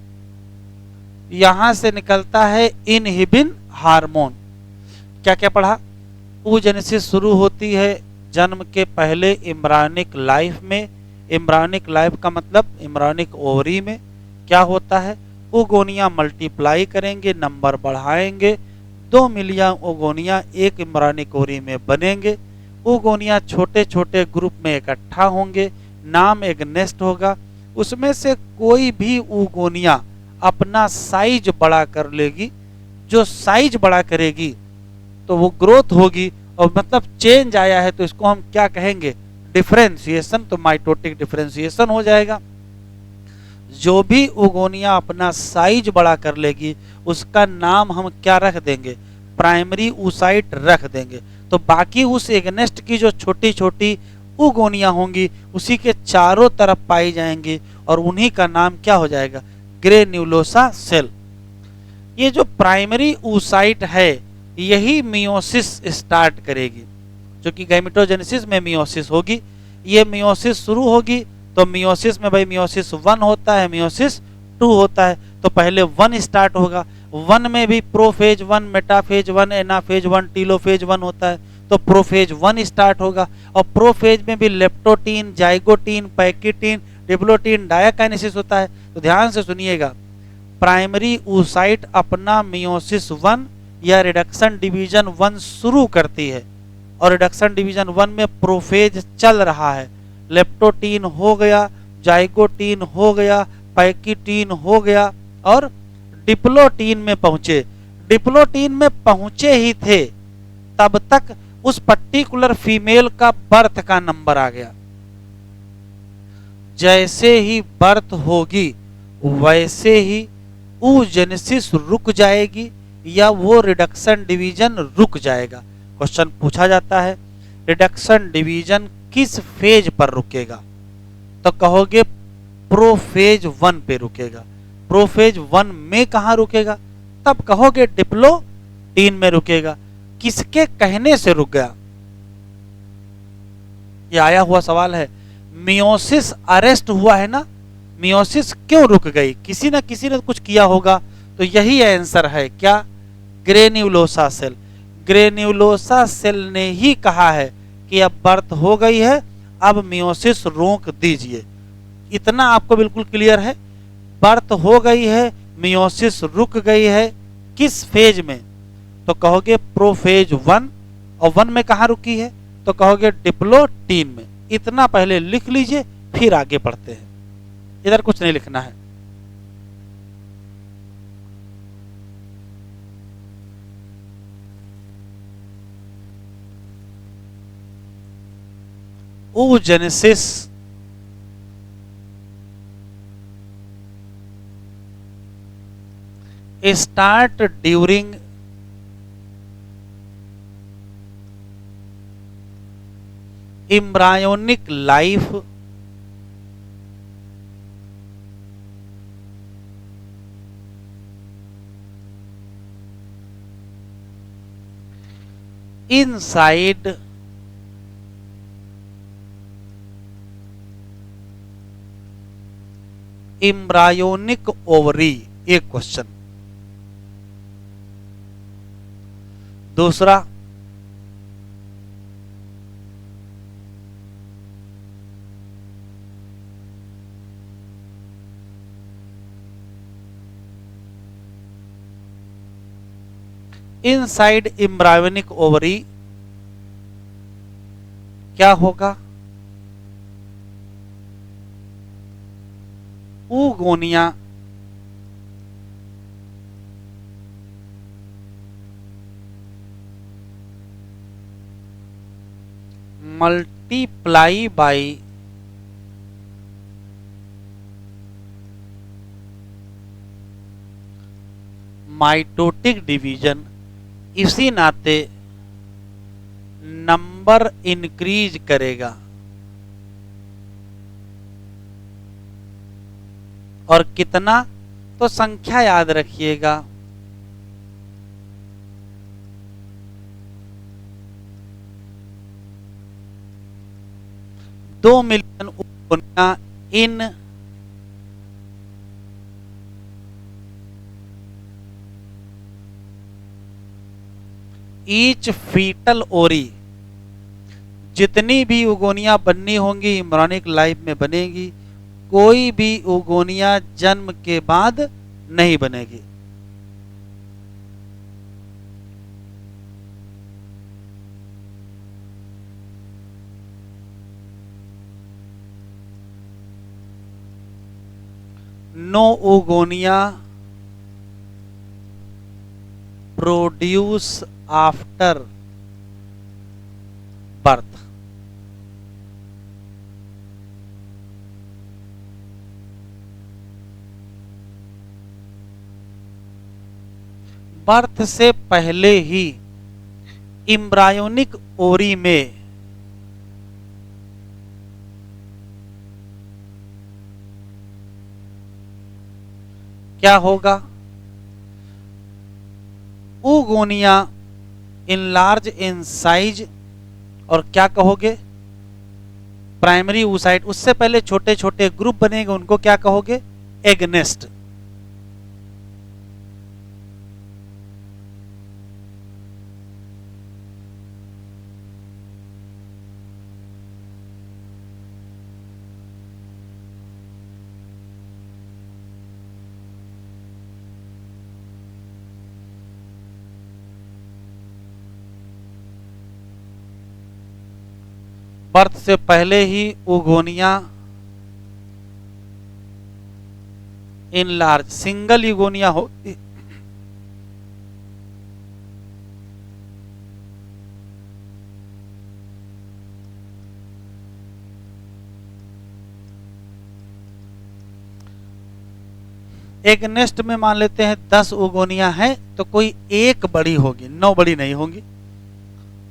यहां से निकलता है इनहिबिन हार्मोन। क्या क्या पढ़ा? oogenesis शुरू होती है जन्म के पहले एम्ब्रायोनिक लाइफ में। एम्ब्रायोनिक लाइफ का मतलब एम्ब्रायोनिक ओवरी में क्या होता है? oogonia मल्टीप्लाई करेंगे, नंबर बढ़ाएंगे, 2 मिलियन oogonia एक एम्ब्रायोनिक ओवरी में बनेंगे। oogonia छोटे छोटे ग्रुप में इकट्ठा होंगे, नाम एक नेस्ट होगा। उसमें से कोई भी oogonia अपना साइज बड़ा कर लेगी। जो साइज बड़ा करेगी तो वो ग्रोथ होगी, और मतलब चेंज आया है तो इसको हम क्या कहेंगे? डिफरेंशिएशन। तो माइटोटिक डिफरेंशिएशन हो जाएगा। जो भी oogonia अपना साइज बड़ा कर लेगी उसका नाम हम क्या रख देंगे? प्राइमरी oocyte रख देंगे। तो बाकी उस एग नेस्ट की जो छोटी छोटी oogonia होंगी उसी के चारों तरफ पाई जाएंगी और उन्हीं का नाम क्या हो जाएगा? Granulosa cell. ये जो प्राइमरी oocyte है यही मियोसिस स्टार्ट करेगी, जो कि गैमेटोजेनेसिस में मियोसिस होगी। ये मियोसिस शुरू होगी तो मियोसिस में भाई मियोसिस 1 होता है, मियोसिस 2 होता है, तो पहले 1 स्टार्ट होगा। 1 में भी प्रोफेज 1, मेटाफेज 1, एनाफेज 1, टीलोफेज 1 होता है, तो प्रोफेज 1 स्टार्ट होगा। और प्रोफेज में भी लेप्टोटीन, जाइगोटीन, पैकिटीन, डिप्लोटीन, डायाकाइनेसिस होता है। तो ध्यान से सुनिएगा, प्राइमरी oocyte अपना मियोसिस 1 या रिडक्शन डिवीजन 1 शुरू करती है, और रिडक्शन डिवीजन 1 में प्रोफेज चल रहा है। लेप्टोटीन हो गया, जाइगोटीन हो गया, पैकिटीन हो गया, और डिप्लोटीन में पहुंचे। डिप्लोटीन में पहुंचे ही थे तब तक उस पर्टिकुलर फीमेल का बर्थ का नंबर आ गया। जैसे ही बर्थ होगी वैसे ही oogenesis रुक जाएगी या वो रिडक्शन डिवीजन रुक जाएगा। क्वेश्चन पूछा जाता है रिडक्शन डिवीजन किस फेज पर रुकेगा, तो कहोगे प्रोफेज 1 पे रुकेगा। प्रोफेज 1 में कहां रुकेगा, तब कहोगे डिप्लोटीन में रुकेगा। किसके कहने से रुक गया, ये आया हुआ सवाल है। मियोसिस अरेस्ट हुआ है ना, मियोसिस क्यों रुक गई, किसी ना किसी ने कुछ किया होगा, तो यही आंसर है क्या, ग्रेन्युलोसा सेल। ग्रेन्युलोसा सेल ने ही कहा है कि अब बर्थ हो गई है, अब मियोसिस रोक दीजिए। इतना आपको बिल्कुल क्लियर है, बर्थ हो गई है, मियोसिस रुक गई है, किस फेज में, तो कहोगे प्रोफेज 1, और 1 में कहां रुकी है, तो कहोगे डिप्लोटीन में। इतना पहले लिख लीजिए, फिर आगे बढ़ते हैं, इधर कुछ नहीं लिखना है। oogenesis start during embryonic life inside embryonic ovary। एक क्वेश्चन। दूसरा, इनसाइड एम्ब्रायोनिक ओवरी क्या होगा, oogonia multiply by mitotic division. इसी नाते नंबर इंक्रीज करेगा, और कितना, तो संख्या याद रखिएगा, 2 million oogonia in each fetal ovary. जितनी भी oogonia बननी होंगी एम्ब्रियोनिक लाइफ में बनेगी, कोई भी oogonia जन्म के बाद नहीं बनेगी। No oogonia produce after birth. Birth से पहले ही एम्ब्रायोनिक ओरी में क्या होगा, oogonia enlarge in size, और क्या कहोगे, प्राइमरी oocyte, उससे पहले छोटे छोटे ग्रुप बनेंगे, उनको क्या कहोगे, एगनेस्ट। बर्थ से पहले ही यूगोनिया इनलार्ज, सिंगल यूगोनिया होती, एक नेस्ट में मान लेते हैं 10 यूगोनिया है तो कोई एक बड़ी होगी, 9 बड़ी नहीं होंगी।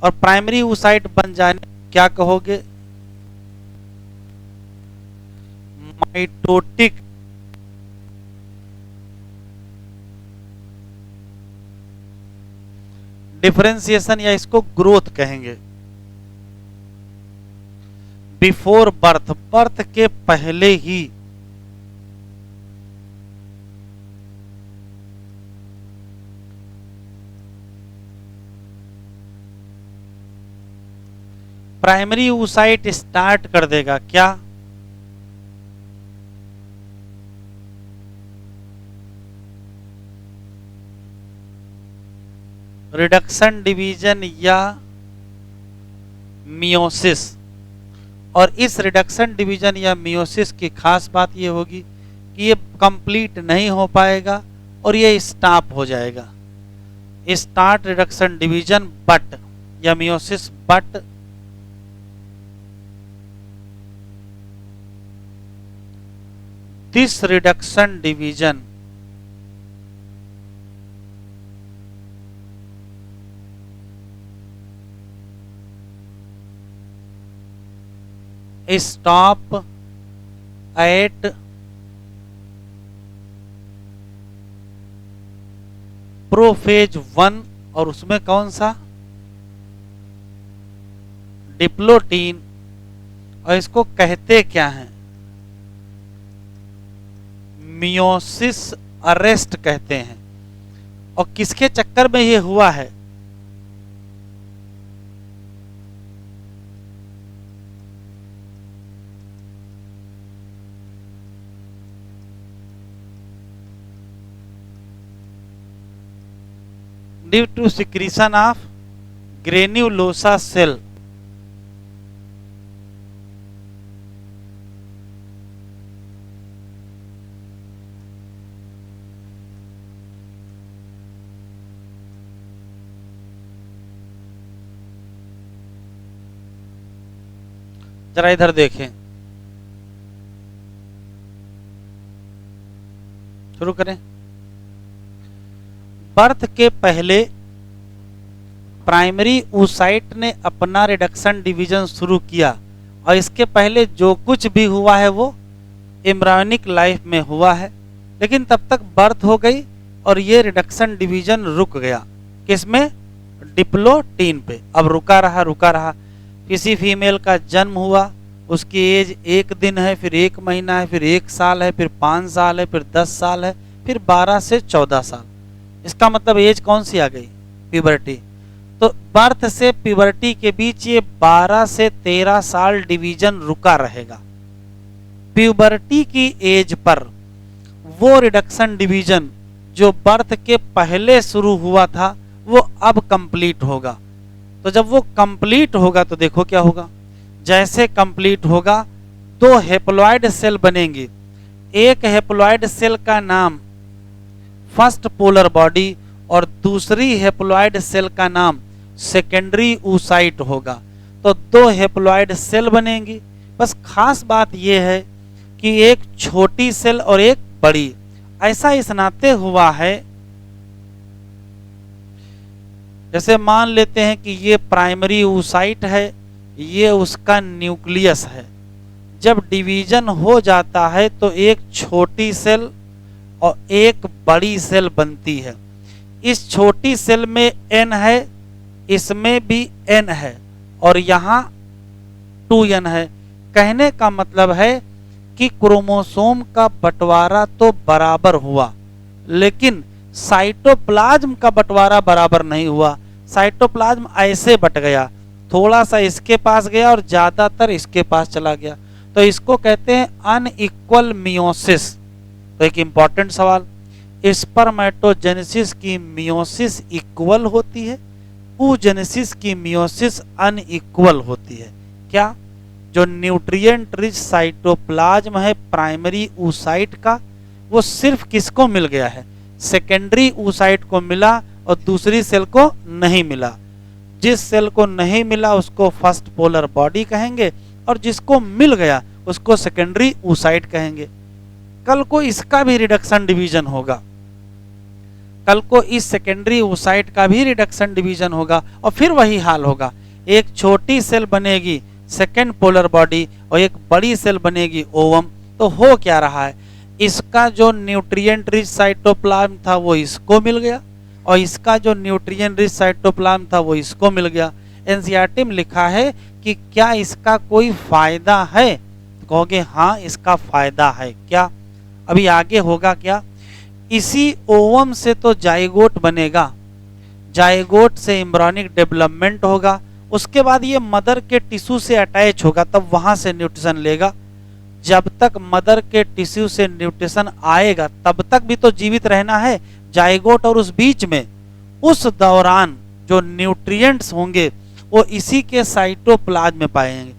और प्राइमरी oocyte बन जाने क्या कहोगे, माइटोटिक। डिफरेंशिएशन या इसको ग्रोथ कहेंगे। बिफोर बर्थ, बर्थ के पहले ही प्राइमरी oocyte स्टार्ट कर देगा क्या, रिडक्शन डिवीजन या मियोसिस। और इस रिडक्शन डिवीजन या मियोसिस की खास बात ये होगी कि ये कंप्लीट नहीं हो पाएगा और ये स्टॉप हो जाएगा। स्टार्ट रिडक्शन डिवीजन बट या meiosis but this reduction division stop at prophase 1, और उसमें कौन सा, डिप्लोटीन। और इसको कहते क्या हैं, मियोसिस अरेस्ट कहते हैं। और किसके चक्कर में ये हुआ है, due to secretion of granulosa cell. जरा इधर देखें, शुरू करें। बर्थ के पहले प्राइमरी oocyte ने अपना रिडक्शन डिवीजन शुरू किया, और इसके पहले जो कुछ भी हुआ है वो एम्ब्रायोनिक लाइफ में हुआ है। लेकिन तब तक बर्थ हो गई और ये रिडक्शन डिवीजन रुक गया, किसमें, डिप्लोटीन पे। अब रुका रहा। किसी फीमेल का जन्म हुआ, उसकी एज 1 दिन है, फिर 1 महीना है, फिर 1 साल है, फिर 5 साल है, फिर 10 साल है, फिर 12 से 14 साल। इसका मतलब एज कौन सी आ गई, प्यूबर्टी। तो बर्थ से प्यूबर्टी के बीच ये 12 से 13 साल डिवीजन रुका रहेगा। प्यूबर्टी की एज पर वो रिडक्शन डिवीजन जो बर्थ के पहले शुरू हुआ था वो अब कंप्लीट होगा। तो जब वो कंप्लीट होगा तो देखो क्या होगा, जैसे कंप्लीट होगा 2 हेप्लॉइड सेल बनेंगे। एक हेप्लॉइड सेल का नाम फर्स्ट पोलर बॉडी और दूसरी हेप्लॉइड सेल का नाम सेकेंडरी oocyte होगा। तो 2 हेप्लॉइड सेल बनेंगी। बस खास बात यह है कि एक छोटी सेल और एक बड़ी। ऐसा इस नाते हुआ है, जैसे मान लेते हैं कि ये प्राइमरी oocyte है, ये उसका न्यूक्लियस है। जब डिवीजन हो जाता है तो एक छोटी सेल और एक बड़ी सेल बनती है। इस छोटी सेल में n है, इसमें भी n है और यहाँ 2n है। कहने का मतलब है कि क्रोमोसोम का बंटवारा तो बराबर हुआ, लेकिन साइटोप्लाज्म का बंटवारा बराबर नहीं हुआ। साइटोप्लाज्म ऐसे बट गया, थोड़ा सा इसके पास गया और ज्यादातर इसके पास चला गया, तो इसको कहते हैं अनइक्वल मियोसिस। तो एक इंपॉर्टेंट सवाल, स्पर्मेटोजेनेसिस की मियोसिस इक्वल होती है, oogenesis की मियोसिस अनइक्वल होती है। क्या? जो न्यूट्रिएंट रिच साइटोप्लाज्म है प्राइमरी oocyte का, वो सिर्फ किसको मिल गया है? सेकेंडरी oocyte को मिला और दूसरी सेल को नहीं मिला। जिस सेल को नहीं मिला उसको फर्स्ट पोलर बॉडी कहेंगे और जिसको मिल गया उसको सेकेंडरी oocyte कहेंगे। कल को इसका भी रिडक्शन डिवीजन होगा, कल को इस सेकेंडरी oocyte का भी रिडक्शन डिवीजन होगा और फिर वही हाल होगा। एक छोटी सेल बनेगी सेकेंड पोलर बॉडी और एक बड़ी सेल बनेगी ओवम। तो हो क्या रहा है, इसका जो न्यूट्रिएंट रिच साइटोप्लाज्म था वो इसको मिल गया और इसका जो न्यूट्रिएंट रिच साइटोप्लाज्म था वो इसको मिल गया। एनसीईआरटी में लिखा है कि क्या इसका कोई फायदा है? तो कहोगे हाँ इसका फायदा है। क्या? अभी आगे होगा क्या, इसी ओवम से तो जाइगोट बनेगा, जाइगोट से एम्ब्रियोनिक डेवलपमेंट होगा, उसके बाद ये मदर के टिश्यू से अटैच होगा, तब वहां से न्यूट्रिशन लेगा। जब तक मदर के टिश्यू से न्यूट्रिशन आएगा तब तक भी तो जीवित रहना है जाइगोट, और उस बीच में उस दौरान जो न्यूट्रिएंट्स होंगे वो इसी के साइटोप्लाज्म में पाएंगे।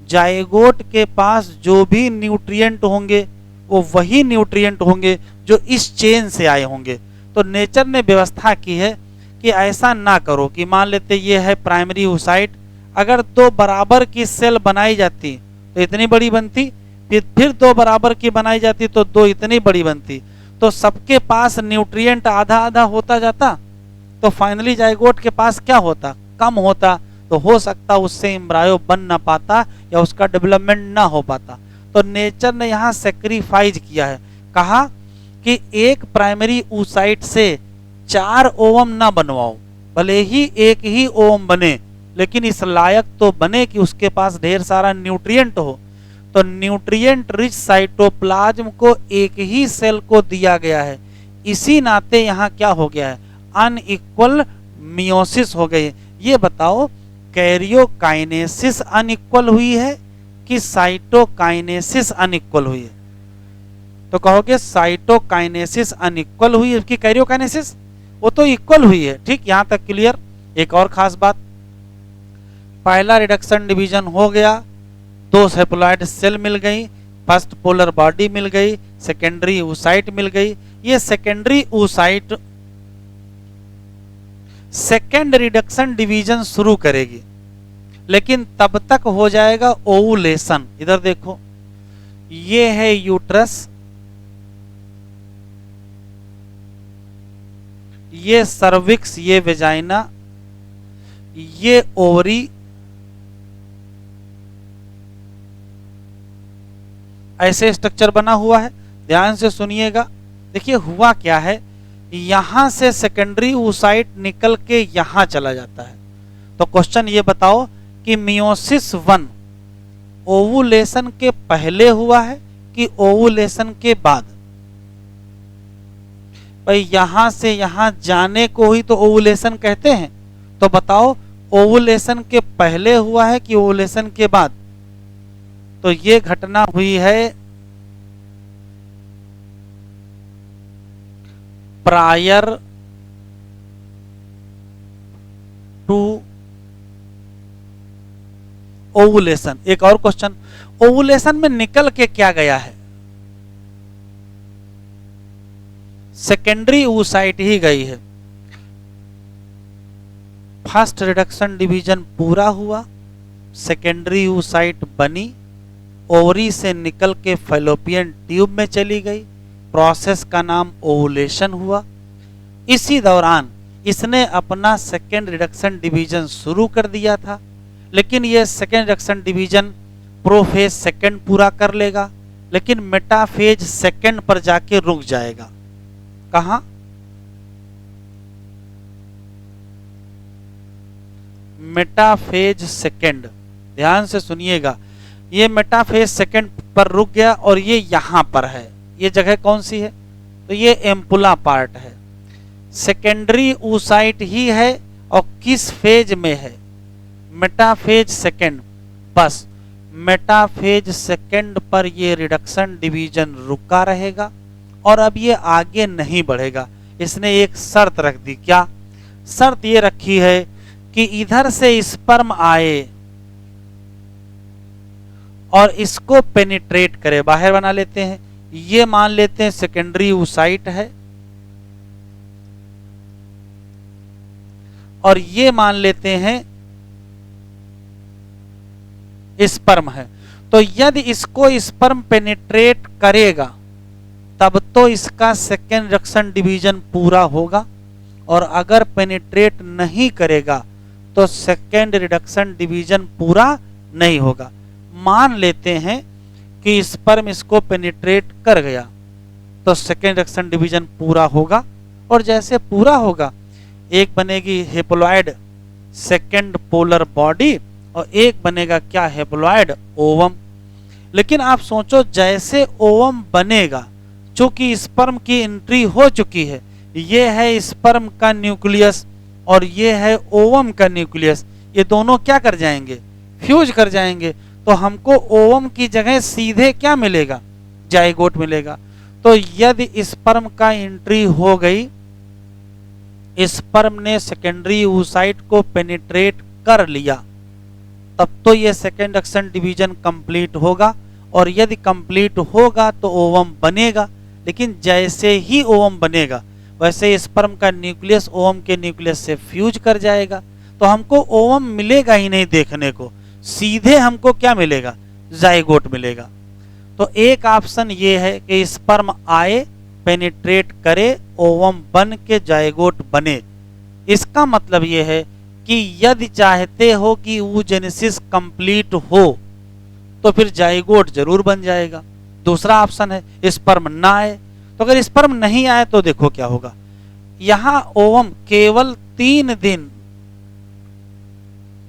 जाइगोट के पास जो भी न्यूट्रिएंट होंगे वो वही न्यूट्रिएंट होंगे जो इस चेन से आए होंगे। तो नेचर ने व्यवस्था की है कि ऐसा ना करो कि मान लेते ये है प्राइमरी oocyte, अगर दो बराबर की सेल बनाई जाती तो इतनी बड़ी बनती, फिर दो बराबर की बनाई जाती तो दो इतनी बड़ी बनती, तो सबके पास न्यूट्रिएंट आधा आधा होता जाता, तो फाइनली जाइगोट के पास क्या होता? कम होता। तो हो सकता उससे एम्ब्रायो बन ना पाता या उसका डेवलपमेंट ना हो पाता। तो नेचर ने यहाँ सेक्रीफाइस किया है, कहा कि एक प्राइमरी oocyte से 4 ओवम ना बनवाओ, भले ही एक ही ओवम बने लेकिन इस लायक तो बने कि उसके पास ढेर सारा न्यूट्रिएंट हो। तो न्यूट्रिएंट रिच साइटोप्लाज्म को एक ही सेल को दिया गया है, इसी नाते यहाँ क्या हो गया है? अनइक्वल मियोसिस हो गई। ये बताओ कैरियोकाइनेसिस अनइक्वल हुई है कि साइटोकाइनेसिस अनइक्वल हुई है? तो कहोगे साइटोकाइनेसिस अनइक्वल हुई है कि कैरियोकाइनेसिस? वो तो इक्वल हुई है। ठीक, यहां तक क्लियर। एक और खास बात, पहला रिडक्शन डिवीजन हो गया, 2 सेपुलॉइड सेल मिल गई, फर्स्ट पोलर बॉडी मिल गई, सेकेंडरी oocyte मिल गई। ये secondary oocyte second reduction division शुरू करेगी, लेकिन तब तक हो जाएगा ओवुलेशन। इधर देखो, ये है यूट्रस, ये सर्विक्स, ये वेजाइना, ये ओवरी, ऐसे स्ट्रक्चर बना हुआ है। ध्यान से सुनिएगा। देखिए हुआ क्या है, यहां से सेकेंडरी oocyte निकल के यहां चला जाता है। तो क्वेश्चन ये बताओ कि मियोसिस 1 ओवुलेशन के पहले हुआ है कि ओवुलेशन के बाद? भाई यहां से यहां जाने को ही तो ओवुलेशन कहते हैं। तो बताओ ओवुलेशन के पहले हुआ है कि ओवुलेशन के बाद? तो ये घटना हुई है प्रायर टू ओवुलेशन। एक और क्वेश्चन, ओवुलेशन में निकल के क्या गया है? सेकेंडरी oocyte ही गई है। फर्स्ट रिडक्शन डिवीजन पूरा हुआ, सेकेंडरी oocyte बनी, ओवरी से निकल के फैलोपियन ट्यूब में चली गई, प्रोसेस का नाम ओवुलेशन हुआ। इसी दौरान इसने अपना सेकेंड रिडक्शन डिवीजन शुरू कर दिया था, लेकिन यह second reduction division prophase second पूरा कर लेगा, लेकिन मेटाफेज सेकेंड पर जाके रुक जाएगा। कहां? Metaphase second. ध्यान से सुनिएगा, ये मेटाफेज सेकेंड पर रुक गया और ये यहां पर है। ये जगह कौन सी है? तो ये एम्पुला पार्ट है। सेकेंडरी oocyte ही है और किस फेज में है? Metaphase second. बस मेटाफेज सेकेंड पर ये रिडक्शन डिवीजन रुका रहेगा और अब ये आगे नहीं बढ़ेगा। इसने एक शर्त रख दी। क्या शर्त? ये रखी है कि इधर से स्पर्म आए और इसको पेनिट्रेट करे। बाहर बना लेते हैं, ये मान लेते हैं सेकेंडरी oocyte है और ये मान लेते हैं स्पर्म है। तो यदि इसको स्पर्म पेनिट्रेट करेगा तब तो इसका सेकेंड रिडक्शन डिवीजन पूरा होगा, और अगर पेनिट्रेट नहीं करेगा तो सेकेंड रिडक्शन डिवीजन पूरा नहीं होगा। मान लेते हैं कि स्पर्म इसको पेनिट्रेट कर गया तो सेकेंड रिडक्शन डिवीजन पूरा होगा, और जैसे पूरा होगा एक बनेगी हेप्लॉइड सेकेंड पोलर बॉडी और एक बनेगा क्या? Haploid ovum. लेकिन आप सोचो, जैसे ओवम बनेगा, चूंकि स्पर्म की एंट्री हो चुकी है, ये है स्पर्म का न्यूक्लियस और ये है ओवम का न्यूक्लियस, ये दोनों क्या कर जाएंगे? फ्यूज कर जाएंगे। तो हमको ओवम की जगह सीधे क्या मिलेगा? जाइगोट मिलेगा। तो यदि स्पर्म का एंट्री हो गई, स्पर्म ने सेकेंडरी oocyte को पेनिट्रेट कर लिया, तब तो ये सेकेंड रिडक्शन डिवीजन कंप्लीट होगा, और यदि कंप्लीट होगा तो ओवम बनेगा। लेकिन जैसे ही ओवम बनेगा वैसे स्पर्म का न्यूक्लियस ओवम के न्यूक्लियस से फ्यूज कर जाएगा, तो हमको ओवम मिलेगा ही नहीं देखने को, सीधे हमको क्या मिलेगा? जाइगोट मिलेगा। तो एक ऑप्शन ये है कि स्पर्म आए, पेनिट्रेट करे, ओवम बन के जाइगोट बने। इसका मतलब ये है कि यदि चाहते हो कि oogenesis कंप्लीट हो तो फिर जाइगोट जरूर बन जाएगा। दूसरा ऑप्शन है स्पर्म ना आए। तो अगर स्पर्म नहीं आए तो देखो क्या होगा। यहां ओवम केवल 3 दिन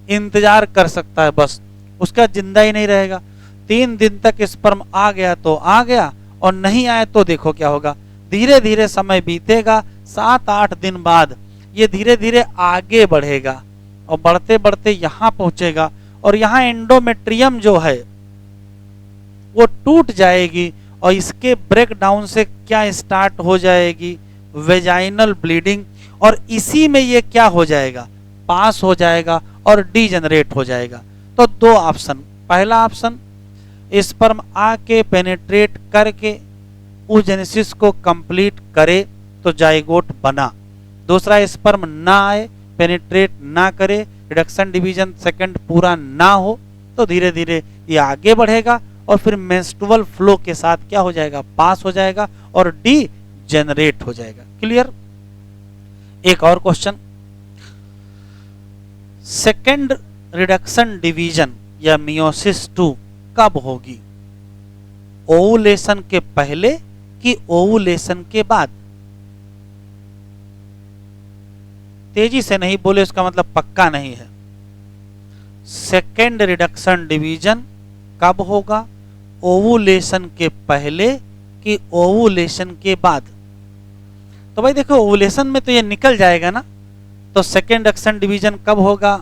इंतजार कर सकता है, बस उसका जिंदा ही नहीं रहेगा। 3 दिन तक स्पर्म आ गया तो आ गया, और नहीं आए तो देखो क्या होगा। धीरे धीरे समय बीतेगा, 7-8 दिन बाद ये धीरे धीरे आगे बढ़ेगा और बढ़ते बढ़ते यहां पहुंचेगा, और यहां एंडोमेट्रियम जो है वो टूट जाएगी, और इसके ब्रेकडाउन से क्या स्टार्ट हो जाएगी? वेजाइनल ब्लीडिंग, और इसी में ये क्या हो जाएगा? पास हो जाएगा और डीजनरेट हो जाएगा। तो 2 ऑप्शन, पहला ऑप्शन स्पर्म आके पेनिट्रेट करके oogenesis को कंप्लीट करे तो जाइगोट बना। दूसरा स्पर्म ना आए, पेनिट्रेट ना करे, रिडक्शन डिवीजन सेकंड पूरा ना हो, तो धीरे धीरे ये आगे बढ़ेगा और फिर मेंस्ट्रुअल फ्लो के साथ क्या हो जाएगा? पास हो जाएगा और डी जनरेट हो जाएगा। क्लियर? एक और क्वेश्चन, सेकंड रिडक्शन डिवीजन या मियोसिस 2 कब होगी? ओवुलेशन के पहले कि ओवुलेशन के बाद? तेजी से नहीं बोले, उसका मतलब पक्का नहीं है। सेकेंड रिडक्शन डिवीजन कब होगा? ओवुलेशन के पहले कि ओवुलेशन के बाद? तो भाई देखो, ओवुलेशन में तो ये निकल जाएगा ना, तो सेकेंड रिडक्शन डिवीजन कब होगा?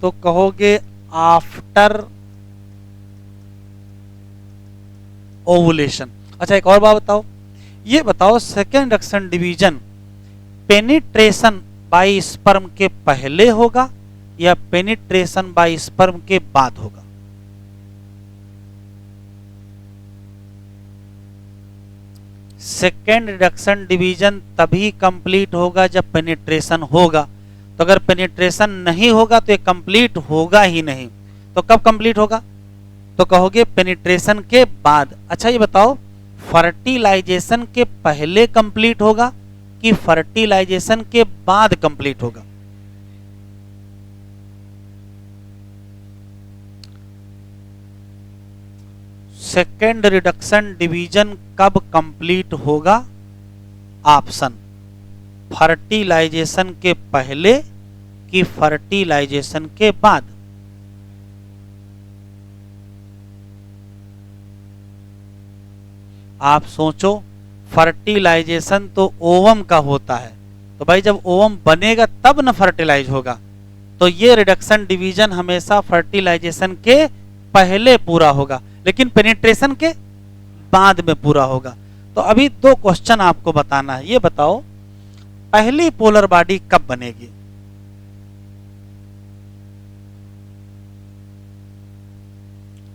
तो कहोगे आफ्टर ओवुलेशन। अच्छा, एक और बात बताओ, ये बताओ second reduction division penetration by sperm के पहले होगा या पेनिट्रेशन बाय स्पर्म के बाद होगा? सेकेंड रिडक्शन डिवीजन तभी कंप्लीट होगा जब पेनिट्रेशन होगा। तो अगर पेनिट्रेशन नहीं होगा तो ये कंप्लीट होगा ही नहीं। तो कब कंप्लीट होगा? तो कहोगे पेनिट्रेशन के बाद। अच्छा, ये बताओ, फर्टिलाइजेशन के पहले कंप्लीट होगा कि फर्टिलाइजेशन के बाद कंप्लीट होगा? सेकेंड रिडक्शन डिवीजन कब कंप्लीट होगा? ऑप्शन फर्टिलाइजेशन के पहले कि फर्टिलाइजेशन के बाद। आप सोचो, फर्टिलाइजेशन तो ओवम का होता है, तो भाई जब ओवम बनेगा तब न फर्टिलाइज होगा, तो ये रिडक्शन डिवीजन हमेशा फर्टिलाइजेशन के पहले पूरा होगा, लेकिन पेनिट्रेशन के बाद में पूरा होगा। तो अभी दो क्वेश्चन आपको बताना है, ये बताओ पहली पोलर बॉडी कब बनेगी?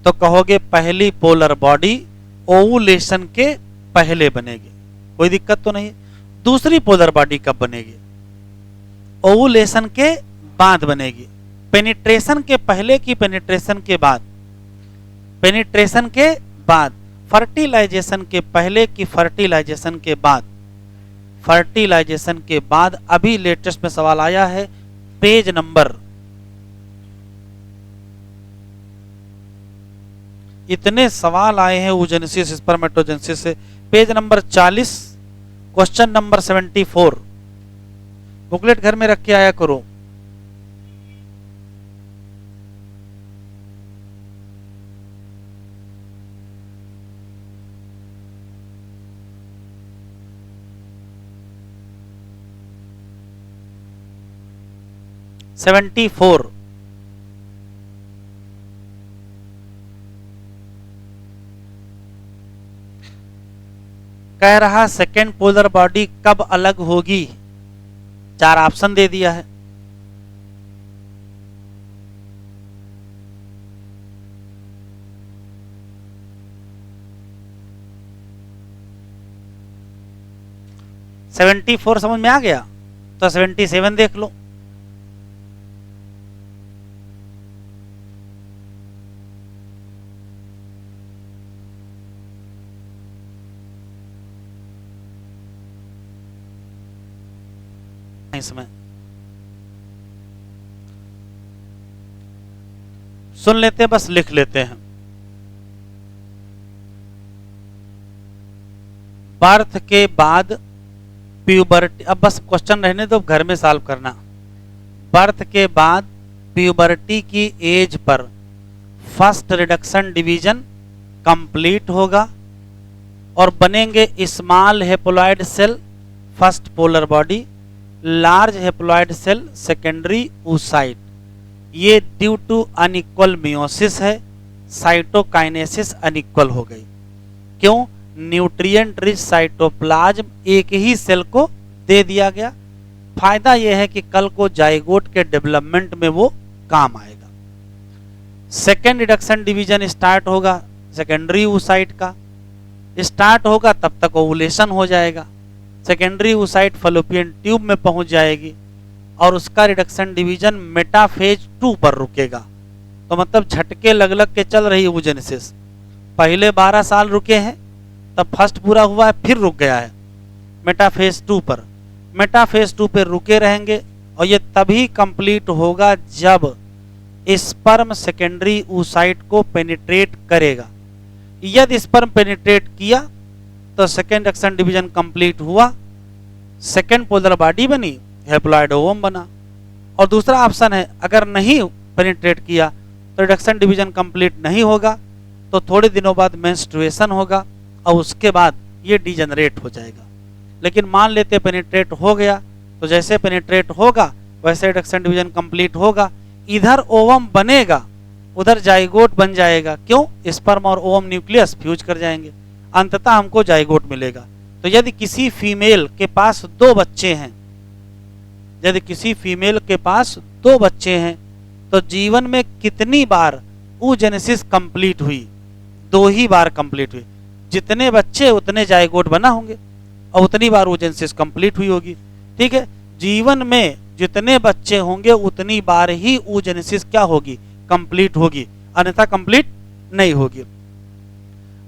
तो कहोगे पहली पोलर बॉडी ओवुलेशन के पहले बनेगी, कोई दिक्कत तो नहीं। दूसरी पोलर बॉडी कब बनेगी? ओवुलेशन के बाद बनेगी। पेनिट्रेशन के पहले की पेनिट्रेशन के बाद? पेनिट्रेशन के बाद। फर्टिलाइजेशन के पहले की फर्टिलाइजेशन के बाद? फर्टिलाइजेशन के बाद। अभी लेटेस्ट में सवाल आया है, पेज नंबर, इतने सवाल आए हैं oogenesis स्पर्मेटोजेनेसिस से, page number 40, question number 74। Booklet घर में रख के आया करो। Seventy four. कह रहा सेकेंड पोलर बॉडी कब अलग होगी? चार ऑप्शन दे दिया है। सेवेंटी फोर समझ में आ गया? तो 77 देख लो। इसमें सुन लेते हैं, बस लिख लेते हैं। बर्थ के बाद प्यूबर्टी, अब बस क्वेश्चन रहने दो, घर में सॉल्व करना। बर्थ के बाद प्यूबर्टी की as per first reduction division complete होगा और बनेंगे small haploid cell first polar body, large haploid cell secondary oocyte। ये ड्यू टू अनइक्वल मियोसिस है, साइटोकाइनेसिस अनइक्वल हो गई। क्यों? न्यूट्रिएंट रिच साइटोप्लाज्म एक ही सेल को दे दिया गया। फायदा यह है कि कल को जाइगोट के डेवलपमेंट में वो काम आएगा। सेकेंड रिडक्शन डिवीजन स्टार्ट होगा, सेकेंडरी oocyte का स्टार्ट होगा, तब तक ओवुलेशन हो जाएगा। सेकेंडरी oocyte फलोपियन ट्यूब में पहुंच जाएगी और उसका रिडक्शन डिवीजन मेटाफेज 2 पर रुकेगा। तो मतलब झटके लग लग के चल रही oogenesis। पहले 12 साल रुके हैं, तब फर्स्ट पूरा हुआ है, फिर रुक गया है मेटाफेज 2 पर। मेटाफेज 2 पर रुके रहेंगे और ये तभी कंप्लीट होगा जब स्पर्म सेकेंडरी oocyte को पेनिट्रेट करेगा। यदि स्पर्म पेनिट्रेट किया तो सेकेंड रिडक्शन डिवीजन कंप्लीट हुआ, सेकेंड पोलर बॉडी बनी, हेप्लॉइड ओवम बना। और दूसरा ऑप्शन है, अगर नहीं पेनिट्रेट किया तो रिडक्शन डिवीजन कंप्लीट नहीं होगा, तो थोड़े दिनों बाद मेंस्ट्रुएशन होगा और उसके बाद ये डिजनरेट हो जाएगा। लेकिन मान लेते पेनिट्रेट हो गया, तो जैसे पेनिट्रेट होगा वैसे रिडक्शन डिवीजन कंप्लीट होगा, इधर ओवम बनेगा, उधर जाइगोट बन जाएगा। क्यों? स्पर्म और ओवम न्यूक्लियस फ्यूज कर जाएंगे, अंततः हमको जाइगोट मिलेगा। तो यदि किसी फीमेल के पास 2 बच्चे हैं, यदि किसी फीमेल के पास 2 बच्चे हैं, तो जीवन में कितनी बार oogenesis कंप्लीट हुई? 2 ही बार कंप्लीट हुई। जितने बच्चे उतने जाइगोट बना होंगे और उतनी बार oogenesis कंप्लीट हुई होगी। ठीक है, जीवन में जितने बच्चे होंगे उतनी बार ही oogenesis क्या होगी? कंप्लीट होगी, अन्यथा कंप्लीट नहीं होगी।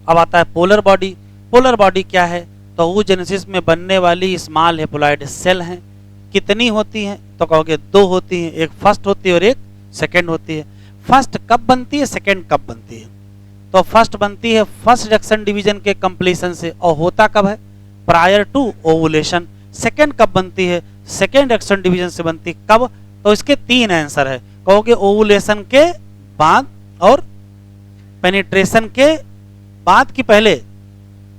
अब आता है पोलर बॉडी। पोलर बॉडी क्या है? तो oogenesis में बनने वाली स्मॉल हेप्लॉइड सेल हैं। कितनी होती हैं? तो कहोगे 2 होती हैं, एक फर्स्ट होती है और एक सेकेंड होती है। फर्स्ट कब बनती है, सेकेंड कब बनती है? तो फर्स्ट बनती है फर्स्ट रिडक्शन डिवीजन के कंप्लीशन से, और होता कब है? Prior to ovulation. सेकेंड कब बनती है? सेकेंड रिडक्शन डिवीजन से बनती कब? तो इसके 3 आंसर है। कहोगे ओवुलेशन के बाद और पेनिट्रेशन के बाद कि पहले?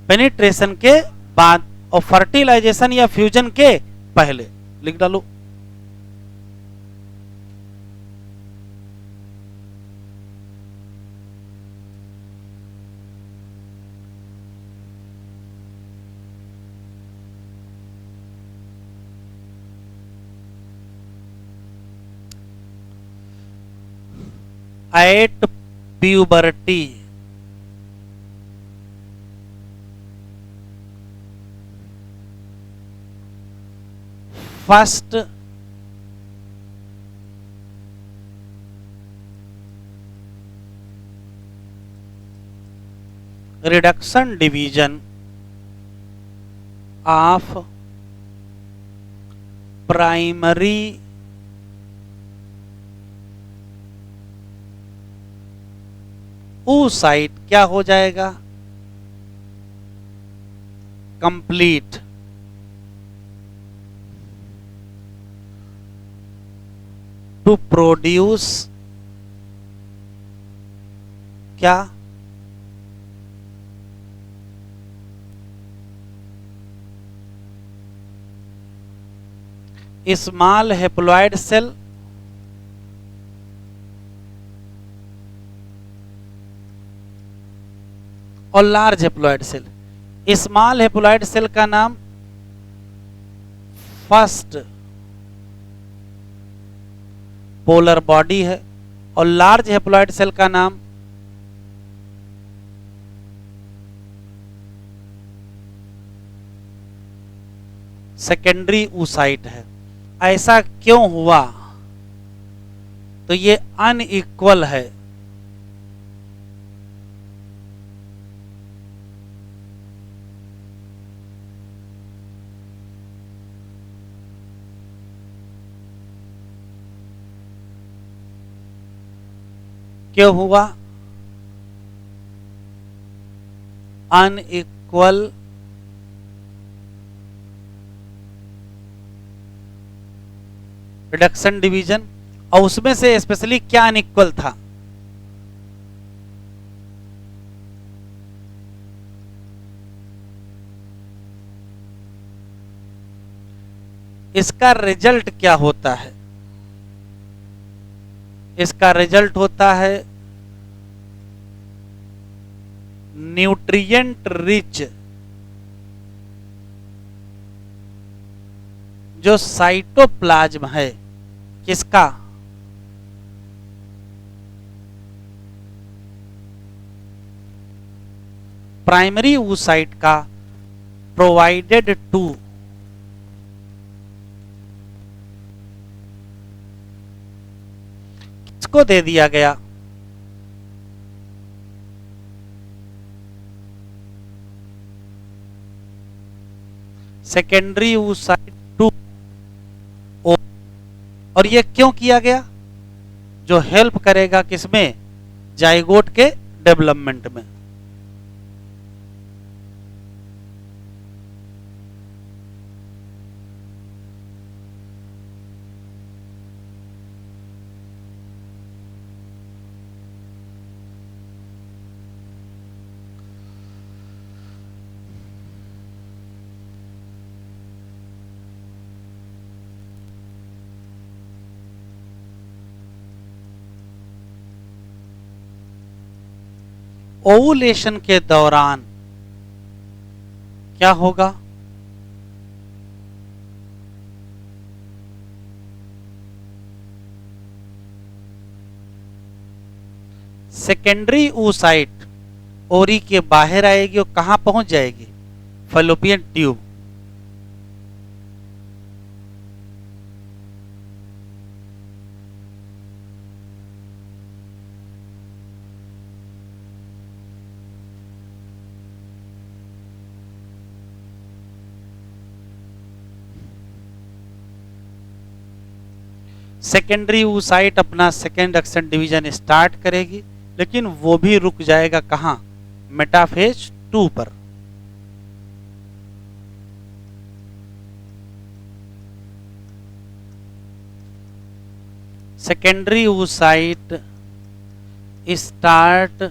पेनिट्रेशन के बाद और फर्टिलाइजेशन या फ्यूजन के पहले। लिख डालो। At puberty first reduction division of primary oocyte क्या हो जाएगा? कंप्लीट। टू प्रोड्यूस क्या? स्मॉल हेप्लॉइड सेल और large haploid cell. Small haploid cell का नाम फर्स्ट पोलर बॉडी है और लार्ज हेप्लॉइड सेल का नाम सेकेंडरी oocyte है। ऐसा क्यों हुआ? तो ये अनइक्वल है। क्यों हुआ? Unequal reduction division. और उसमें से स्पेशली क्या अनइक्वल था? इसका रिजल्ट क्या होता है? इसका रिजल्ट होता है न्यूट्रिएंट रिच जो साइटोप्लाज्म है किसका? प्राइमरी oocyte का प्रोवाइडेड टू किसको दे दिया गया? Secondary oocyte to. और ये क्यों किया गया? जो हेल्प करेगा किसमें? जाइगोट के डेवलपमेंट में। ओवुलेशन के दौरान क्या होगा? सेकेंडरी oocyte ओरी के बाहर आएगी और कहां पहुंच जाएगी? Fallopian tube. सेकेंडरी oocyte अपना सेकेंड एक्शन डिवीजन स्टार्ट करेगी, लेकिन वो भी रुक जाएगा कहां? मेटाफेज 2 पर। Secondary oocyte start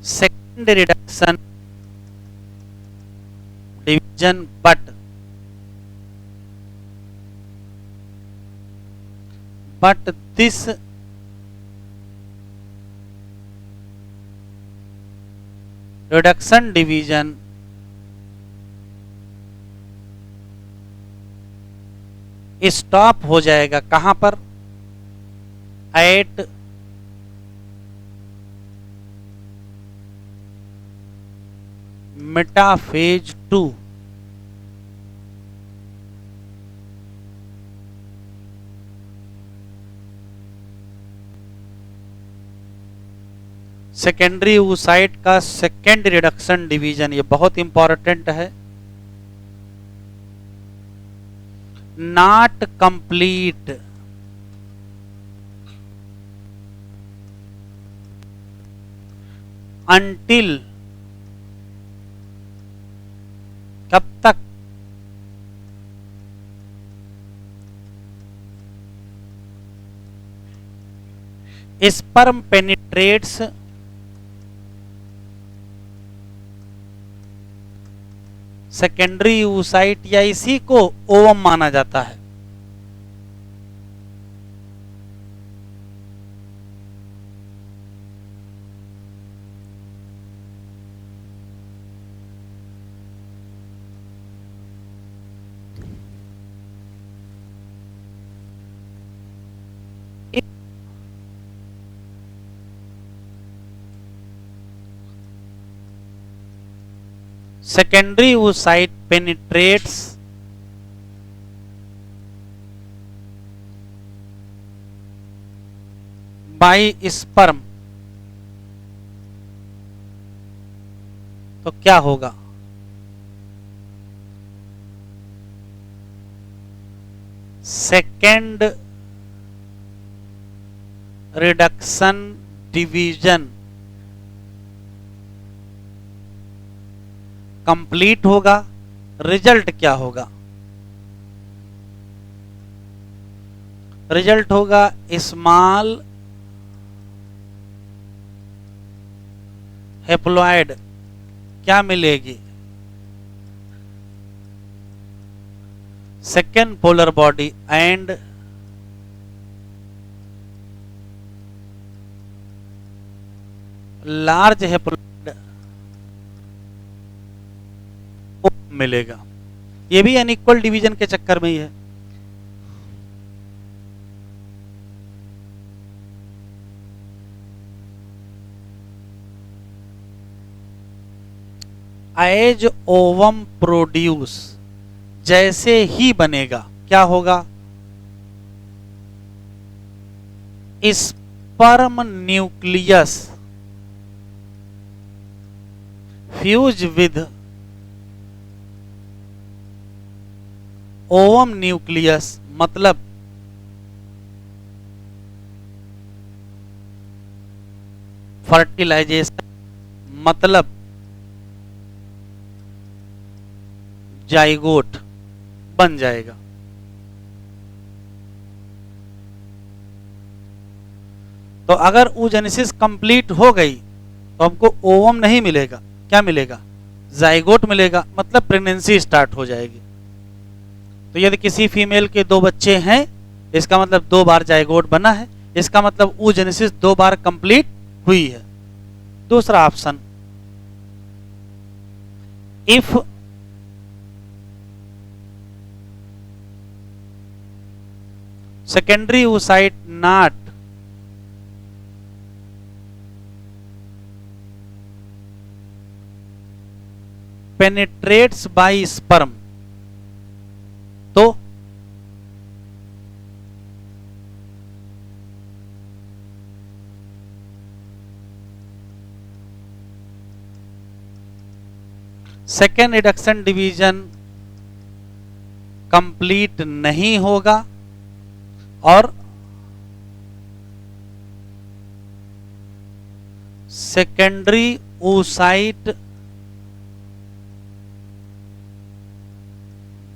second reduction division, but this reduction division stop हो जाएगा कहां पर? At metaphase 2। सेकेंडरी oocyte का सेकेंड रिडक्शन डिवीजन, ये बहुत इंपॉर्टेंट है। नॉट कंप्लीट अंटिल, कब तक? स्पर्म पेनिट्रेट्स सेकेंडरी oocyte, या इसी को ओवम माना जाता है। Secondary oocyte penetrates by sperm, तो क्या होगा? सेकेंड रिडक्शन डिवीजन कंप्लीट होगा। रिजल्ट क्या होगा? रिजल्ट होगा स्मॉल हेप्लॉइड, क्या मिलेगी? Second polar body and large haploid मिलेगा। ये भी अनइक्वल डिवीजन के चक्कर में ही है। एज ओवम प्रोड्यूस, जैसे ही बनेगा क्या होगा? Sperm nucleus fuse with ovum nucleus, मतलब फर्टिलाइजेशन, मतलब जाइगोट बन जाएगा। तो अगर oogenesis कंप्लीट हो गई तो हमको ओवम नहीं मिलेगा, क्या मिलेगा? जाइगोट मिलेगा, मतलब प्रेगनेंसी स्टार्ट हो जाएगी। तो यदि किसी फीमेल के 2 बच्चे हैं, इसका मतलब 2 बार जाइगोट बना है, इसका मतलब oogenesis 2 बार कंप्लीट हुई है। दूसरा option, if secondary oocyte not penetrates by sperm, तो सेकेंड रिडक्शन डिवीजन कंप्लीट नहीं होगा और सेकेंडरी oocyte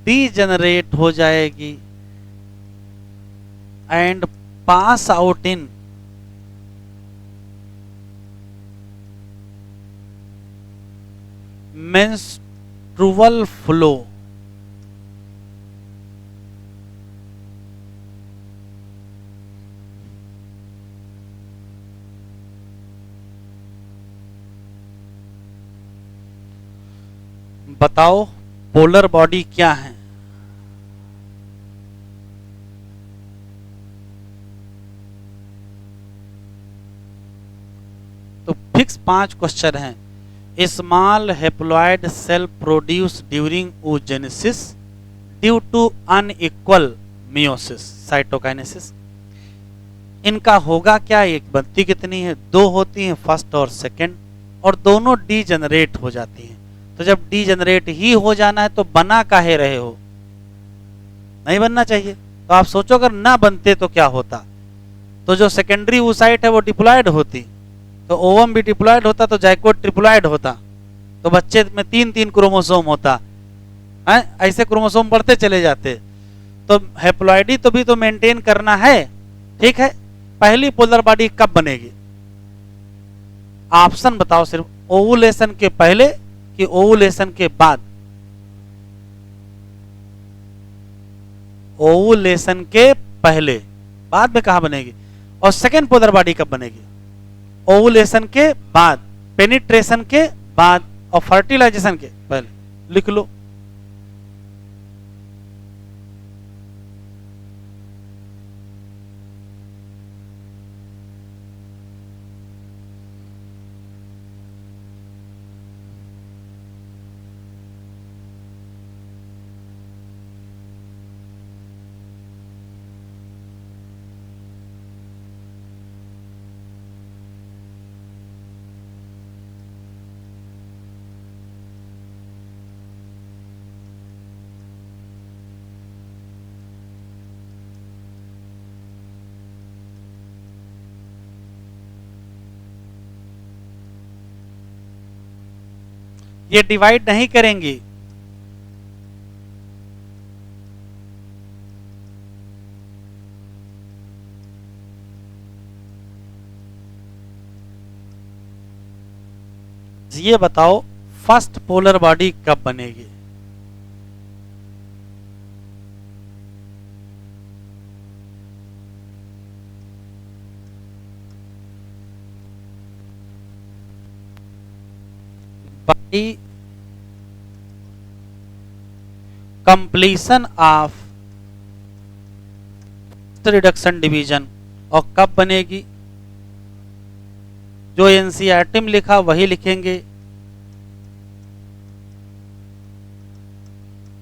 डीजेनरेट हो जाएगी and pass out in menstrual flow. बताओ पोलर बॉडी क्या है? तो फिक्स 5 क्वेश्चन हैं। Small haploid cell produce during oogenesis due to unequal meiosis cytokinesis. इनका होगा क्या? एक बनती कितनी है? 2 होती हैं, फर्स्ट और सेकंड, और दोनों डीजेनरेट हो जाती हैं। तो जब डीजेनरेट ही हो जाना है तो बना काहे रहे हो? नहीं बनना चाहिए। तो आप सोचो अगर ना बनते तो क्या होता? तो जो सेकेंडरी oocyte है वो डिप्लॉयड होती, तो ओवम भी डिप्लॉयड होता, तो जाइगोट ट्रिप्लॉयड होता, तो बच्चे में 3-3 क्रोमोसोम होता है। ऐसे क्रोमोसोम बढ़ते चले जाते। तो हेप्लॉइडी तो भी तो मेंटेन करना है, ठीक है। पहली पोलर बॉडी कब बनेगी? ऑप्शन बताओ सिर्फ, ओवुलेशन के पहले कि ओवुलेशन के बाद? ओवुलेशन के पहले, बाद में कहां बनेगी? और सेकेंड पोलर बॉडी कब बनेगी? ओवुलेशन के बाद, पेनिट्रेशन के बाद, और फर्टिलाइजेशन के पहले। लिख लो। ये डिवाइड नहीं करेंगी। ये बताओ फर्स्ट पोलर बॉडी कब बनेगी? by completion of reduction division. और कब बनेगी? जो एनसीईआरटी में लिखा वही लिखेंगे,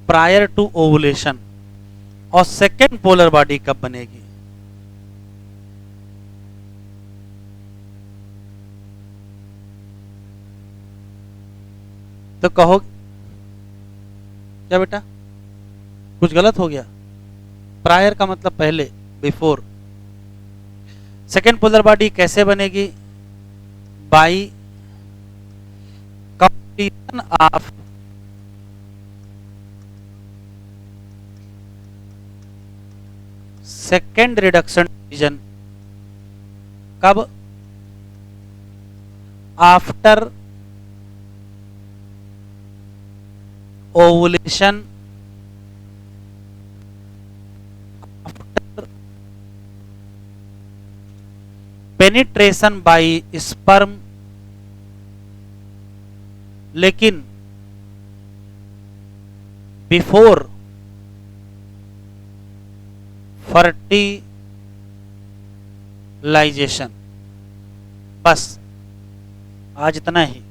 प्रायर टू ओवुलेशन। और सेकेंड पोलर बॉडी कब बनेगी? तो कहो क्या बेटा, कुछ गलत हो गया? प्रायर का मतलब पहले, बिफोर। सेकेंड पोलर बॉडी कैसे बनेगी? By completion of second reduction division. कब? After ovulation, after penetration by sperm, लेकिन बिफोर फर्टिलाइजेशन। बस आज इतना ही।